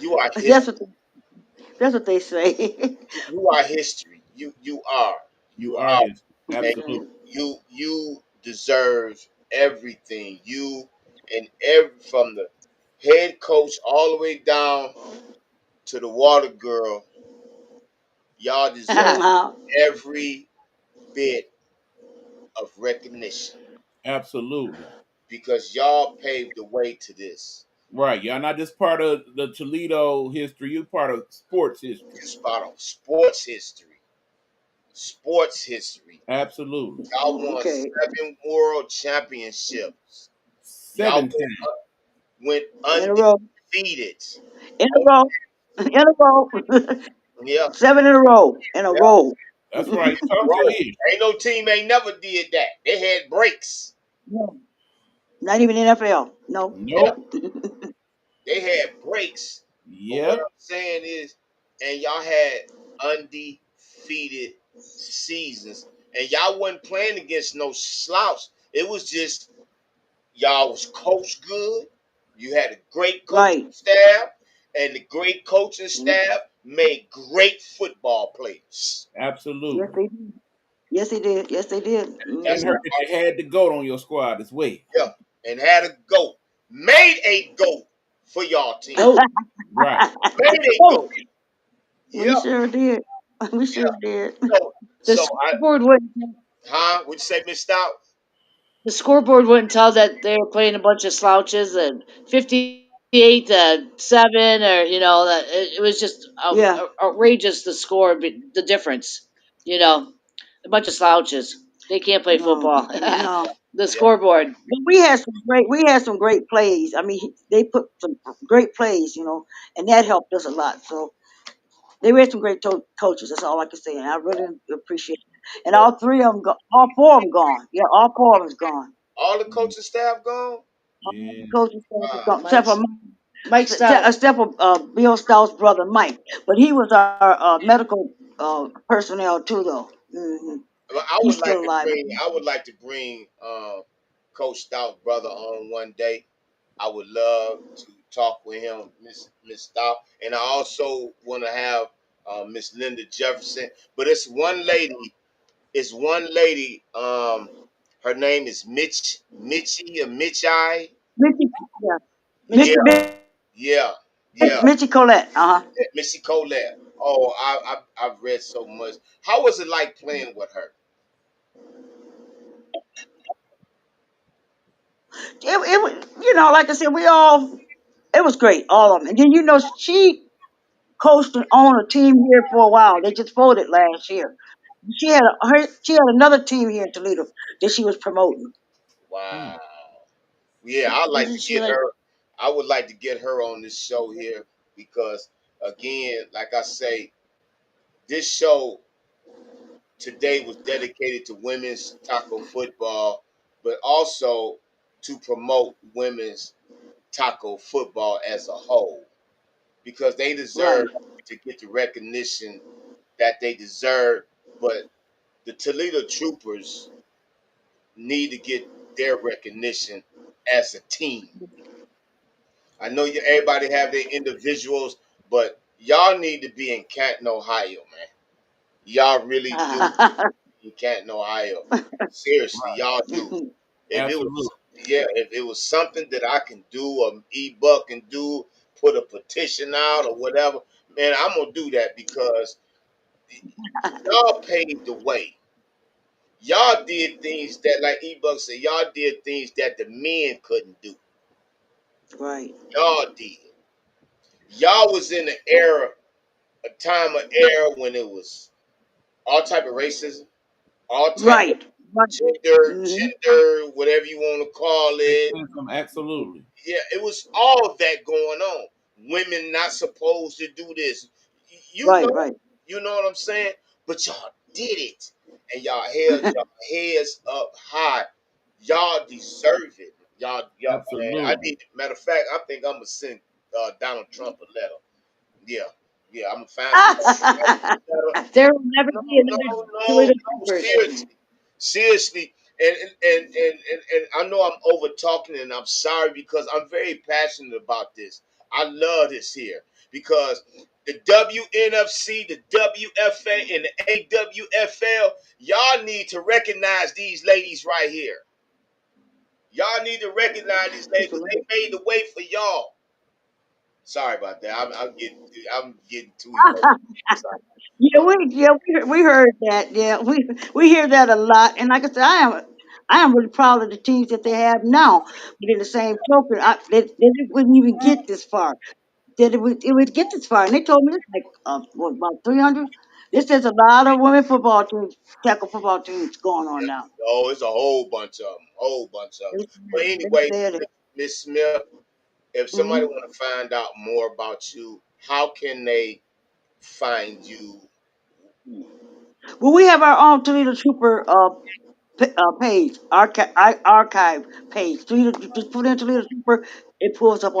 you are That's history, what that's what they say. you are history. You are, You you are are, his. and Absolutely. you deserve everything. You and every from the head coach all the way down to the water girl, y'all deserve every bit of recognition Absolutely. because y'all paved the way to this. Right. Y'all not just part of the Toledo history, you're part of sports history. You spot on sports history. Sports history. Absolutely. Y'all won Okay. 7 world championships. Y'all 7 times. went In a row. undefeated. In a row. In a row. Yeah, 7 in a row. In a yeah. row. That's right. Talk your Bro, ears. ain't no team ain't never did that. They had breaks. No. Not even NFL. No. Yeah, Nope. they had breaks. But what Yep. I'm saying is, and y'all had undefeated seasons, and y'all wasn't playing against no slouch. It was just y'all was coached good. You had a great coaching Right. staff, and the great coaching staff made great football players. Yes, Absolutely. they did. Yes, they did. Yes, they did. Didn't That's Hmm. hurt that you had the goat on your squad as well. yeah, and had a goat, made a goat for y'all team, Go, Right. made a go. goat. We Yeah, sure did. We yeah. sure did. So, The so I, scoreboard wouldn't. huh? Would you say, Miss Stout? The scoreboard wouldn't tell that they were playing a bunch of slouches and 58 to 7, or that it was just Yeah. outrageous, the score, the difference. You know, a bunch of slouches. They can't play No. football. No. The Yeah. scoreboard. But we had some great plays. I mean, they put some great plays, and that helped us a lot. So they had some great coaches. That's all I can say, and I really appreciate it. And So all three of them, all four of them gone. Yeah, all four of them's gone. all the coaching staff gone. All the Yeah. coaches are Wow. gone, except for Mike's Mike Stout. Bill Stout's brother Mike. But he was our medical personnel too, though. Well, He's still alive. I would like to bring Coach Stout brother on one day. I would love to talk with him, Miss Stout, and I also want to have Miss Linda Jefferson. But it's one lady. It's one lady. Her name is Mitchie or Mitchie. Mitchie, yeah, Yeah, yeah, yeah. Mitchie Colette. Missy Colette. Oh, I've read so much. How was it like playing with her? it was, like I said, it was great, all of them. And then she coached and owned a team here for a while. They just folded last year. She had another team here in Toledo that she was promoting. Wow. Hmm. Yeah, I'd like to Isn't she get like? her. I would like to get her on this show here because, again, like I say, this show today was dedicated to women's taco football, but also to promote women's taco football as a whole because they deserve Right. to get the recognition that they deserve. But the Toledo Troopers need to get their recognition as a team. I know everybody have their individuals, but y'all need to be in Canton, Ohio, man. Y'all really do in Canton, Ohio. Seriously, Right. y'all do. If it was, Absolutely. yeah, if it was something that I can do, or E-Buck can do, put a petition out or whatever, man, I'm gonna do that because y'all paved the way. Y'all did things that, like E-Buck said, y'all did things that the men couldn't do. Right. Y'all did. Y'all was in the era, a time of era when it was all type of racism, all type of Right. Right. Hmm. gender, whatever you want to call it. Absolutely. Yeah, it was all of that going on. Women not supposed to do this. You Right. know, Right. you know what I'm saying? But y'all did it, and y'all held y'all heads up high. Y'all deserve it. Y'all, man. I Absolutely. need. Matter of fact, I think I'm gonna send Donald Trump a letter. Yeah, yeah. I'm gonna find somebody to write me a letter. There will never No, be no, another no, Toledo no. Troopers. Seriously, and I know I'm over talking, and I'm sorry because I'm very passionate about this. I love this here because the WNFC, the WFA, and the AWFL, y'all need to recognize these ladies right here. Y'all need to recognize these ladies because they made the way for y'all. Sorry about that. I'm getting too emotional. Sorry. Yeah, we heard that. Yeah, we hear that a lot. And like I said, I am really proud of the teams that they have now. But in the same token, they wouldn't even get this far. That it would get this far. And they told me it's like what, about 300. There's a lot of women football teams, tackle football teams going on now. Oh, it's a whole bunch of them, whole bunch of them. They But said, anyway, they said it. Miss Smith, if somebody Mhm. want to find out more about you, how can they find you? Well, we have our own Toledo Trooper page, archive page. Toledo, just put in Toledo Trooper, it pulls up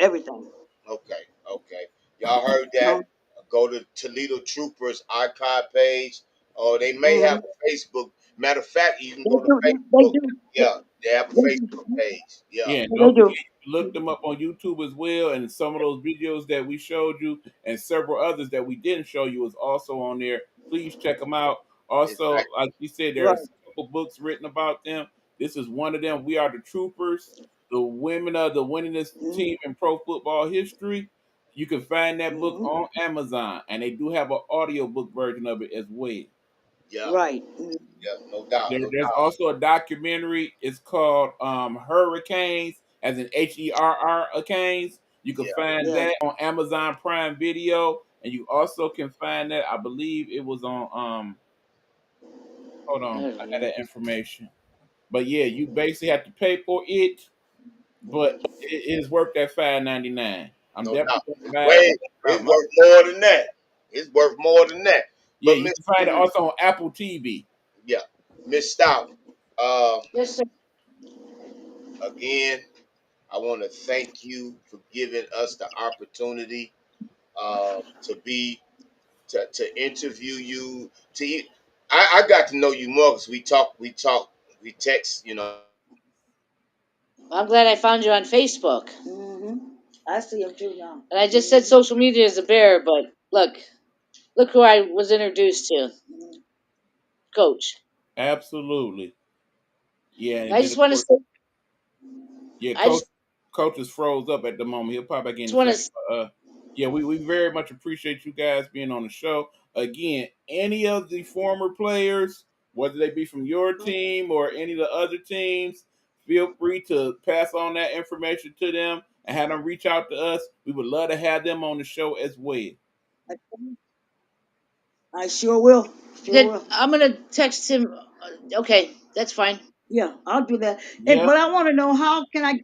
everything. Okay, okay, y'all heard that? No. Go to Toledo Troopers archive page, or they may have Hmm. a Facebook. Matter of fact, you can They go to do. They Facebook. do. Yeah, they have a They Facebook do. page. Yeah, Yeah, and They don't forget do. to look them up on YouTube as well. And some of those videos that we showed you, and several others that we didn't show you, is also on there. Please check them out. Also, exactly. like you said, Right. there's a couple books written about them. This is one of them. We Are the Troopers, the women of the winningest Hmm. team in pro football history. You can find that book Hmm. on Amazon, and they do have an audio book version of it as well. Yeah, Right. yeah, no doubt, no There's doubt. also a documentary. It's called Hurricanes, as in Herrcanes. You can Yeah, find Yeah. that on Amazon Prime Video, and you also can find that. I believe it was on. Hold on, I got that information. But yeah, you basically have to pay for it, but it is worth that $5.99. I'm no definitely doubt. going to It's buy it. way, it's worth more than that. It's worth more than that. Yeah, But you Miss, can find it also on Apple TV. yeah, Miss Stout. Uh, Yes, sir. again, I want to thank you for giving us the opportunity to be to interview you. I got to know you more because we text. You know, I'm glad I found you on Facebook. Hmm. I see them too now. And I just said social media is a bear, but look who I was introduced to, Coach. Absolutely. Yeah, and I then just of want to course, say, yeah, I just coach is froze up at the moment. He'll pop back in a want second. to. Yeah, we very much appreciate you guys being on the show. Again, any of the former players, whether they be from your team or any of the other teams, feel free to pass on that information to them and have them reach out to us. We would love to have them on the show as well. I sure will. Sure Then will. I'm gonna text him. Okay, that's fine. Yeah, I'll do that. And Yeah. but I want to know how can I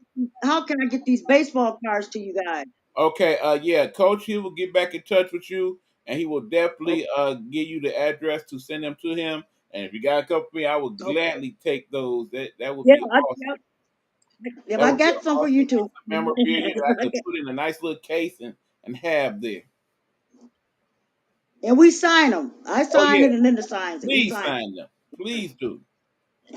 get these baseball cards to you guys? Okay. Yeah. Coach, he will get back in touch with you, and he will Okay. definitely give you the address to send them to him. And if you got a couple for me, I would Okay. gladly take those. That would Yeah, be awesome. if That I would be an got some for awesome you piece too. of memorabilia that I could put in a nice little case and have there. And we sign them. I Oh sign yeah, it and Linda signs it. We please sign it. sign them. Please do.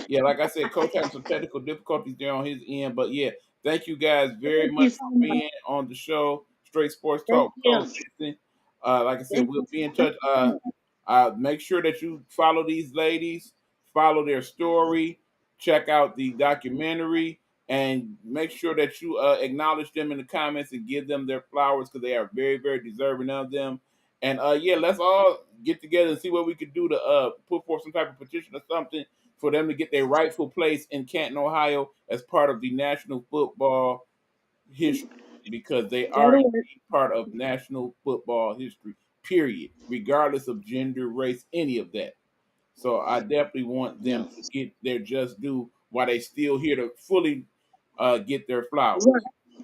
Yeah, like I said, Coach having some technical difficulties there on his end, but yeah, thank you guys very Thank you much so for much. being on the show, Straight Sports Thank Talk, Yeah. Coach Vincent. Like I said, thank we'll you. be in Thank touch. you so much. Make sure that you follow these ladies, follow their story, check out the documentary, and make sure that you acknowledge them in the comments and give them their flowers because they are very, very deserving of them. And yeah, let's all get together and see what we could do to put forth some type of petition or something for them to get their rightful place in Canton, Ohio, as part of the national football history because they are That'll work. indeed part of national football history, period, regardless of gender, race, any of that. So I definitely want them Yeah. to get their just due while they still here to fully get their flowers. Right.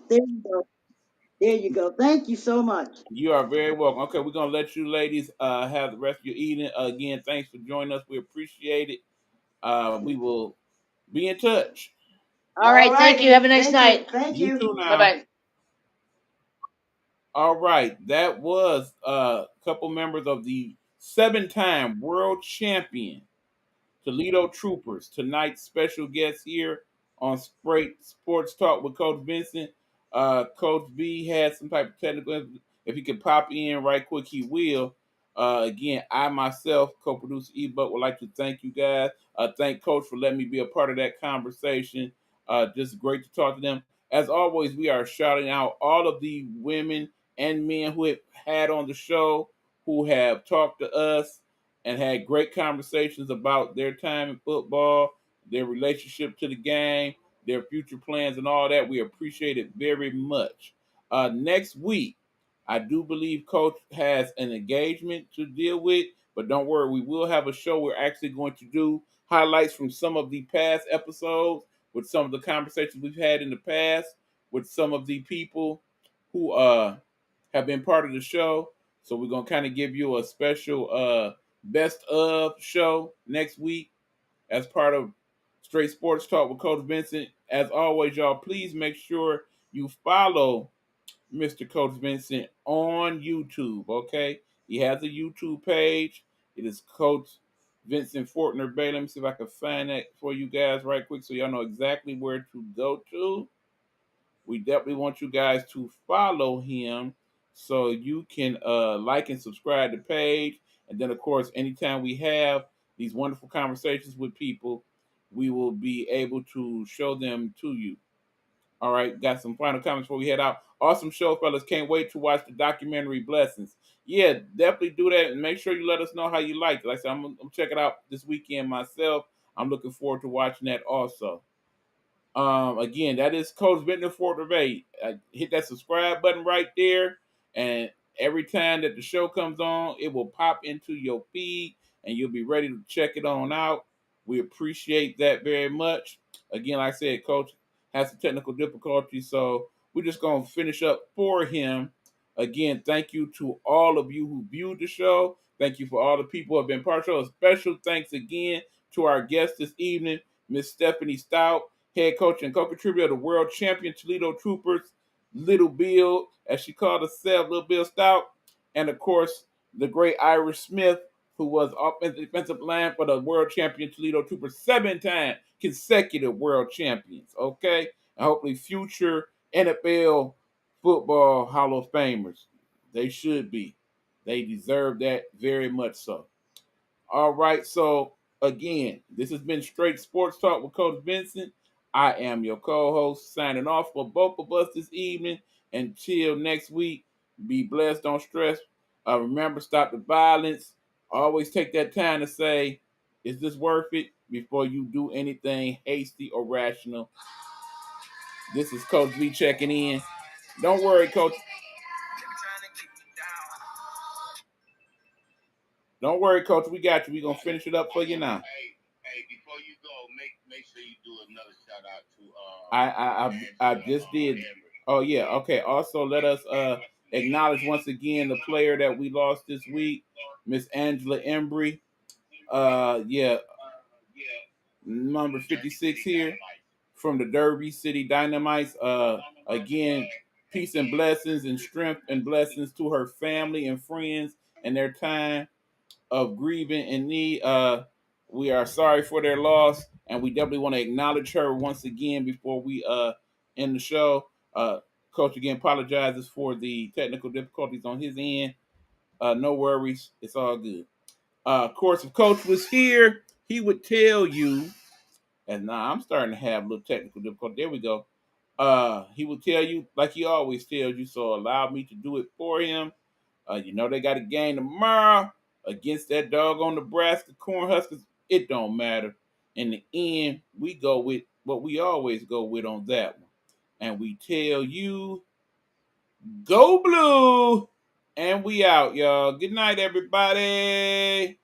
There you go. There you go. Thank you so much. You are very welcome. Okay, we're gonna let you ladies have the rest of your evening. Again, thanks for joining us. We appreciate it. We will be in touch. All All right. Thank you. righty. Have a nice Thank you. night. Thank You you. too Bye now. bye. All right, that was a couple members of the seven-time world champion Toledo Troopers. Tonight's special guest here on Straight Sports Talk with Coach Vincent. Coach B had some type of technical. If he could pop in right quick, he will. Again, I myself, co-producer Buck, would like to thank you guys. Thank Coach for letting me be a part of that conversation. Just great to talk to them. As always, we are shouting out all of the women and men who have had on the show, who have talked to us and had great conversations about their time in football, their relationship to the game, their future plans, and all that. We appreciate it very much. Next week, I do believe Coach has an engagement to deal with, but don't worry, we will have a show. We're actually going to do highlights from some of the past episodes with some of the conversations we've had in the past with some of the people who have been part of the show. So we're gonna kind of give you a special best of show next week as part of Straight Sports Talk with Coach Vincent. As always, y'all, please make sure you follow Mr. Coach Vincent on YouTube. Okay, he has a YouTube page. It is Coach Vincent Fortner-Bey. Let me see if I can find that for you guys right quick so y'all know exactly where to go to. We definitely want you guys to follow him so you can like and subscribe to the page. And then, of course, anytime we have these wonderful conversations with people, we will be able to show them to you. All right, got some final comments before we head out. Awesome show, fellas. Can't wait to watch the documentary Blessings. Yeah, definitely do that and make sure you let us know how you like it. Like I said, I'm check it out this weekend myself. I'm looking forward to watching that also. Again, that is Coach Vintner Fortner-Bey. Hit that subscribe button right there, and every time that the show comes on, it will pop into your feed, and you'll be ready to check it on out. We appreciate that very much. Again, like I said, Coach has some technical difficulties, so we're just gonna finish up for him. Again, thank you to all of you who viewed the show. Thank you for all the people who have been part of the show. A special thanks again to our guest this evening, Miss Stephanie Stout, head coach and co-contributor of the world champion Toledo Troopers, Little Bill, as she called herself, Little Bill Stout, and of course, the great Irish Smith, who was offensive defensive line for the world champion Toledo Troopers, 7-time consecutive world champions, okay? And hopefully future NFL football Hall of Famers. They should be. They deserve that very much so. All right. So again, this has been Straight Sports Talk with Coach Vincent. I am your co-host, signing off for both of us this evening. Until next week, be blessed, don't stress. Remember, stop the violence. Always take that time to say, is this worth it? before you do anything hasty or rational. This is Coach V checking in. Don't worry, Coach. Don't worry, Coach. We got you. We're gonna finish it up for you now. Hey, before you go, make sure you do another shout out to I just did. Oh yeah, okay. Also, let us acknowledge once again the player that we lost this week, Miss Angela Embry. Yeah, number 56 here from the Derby City Dynamites. Again, peace and blessings and strength and blessings to her family and friends and their time of grieving and need. We are sorry for their loss, and we definitely want to acknowledge her once again before we end the show. Coach again apologizes for the technical difficulties on his end. No worries, it's all good. Of course, if Coach was here, he would tell you. And now I'm starting to have a little technical difficulty. There we go. He will tell you like he always tells you. So allow me to do it for him. You know they got a game tomorrow against that dog on Nebraska Cornhuskers. It don't matter. In the end, we go with what we always go with on that one. And we tell you, go blue. And we out, y'all. Good night, everybody.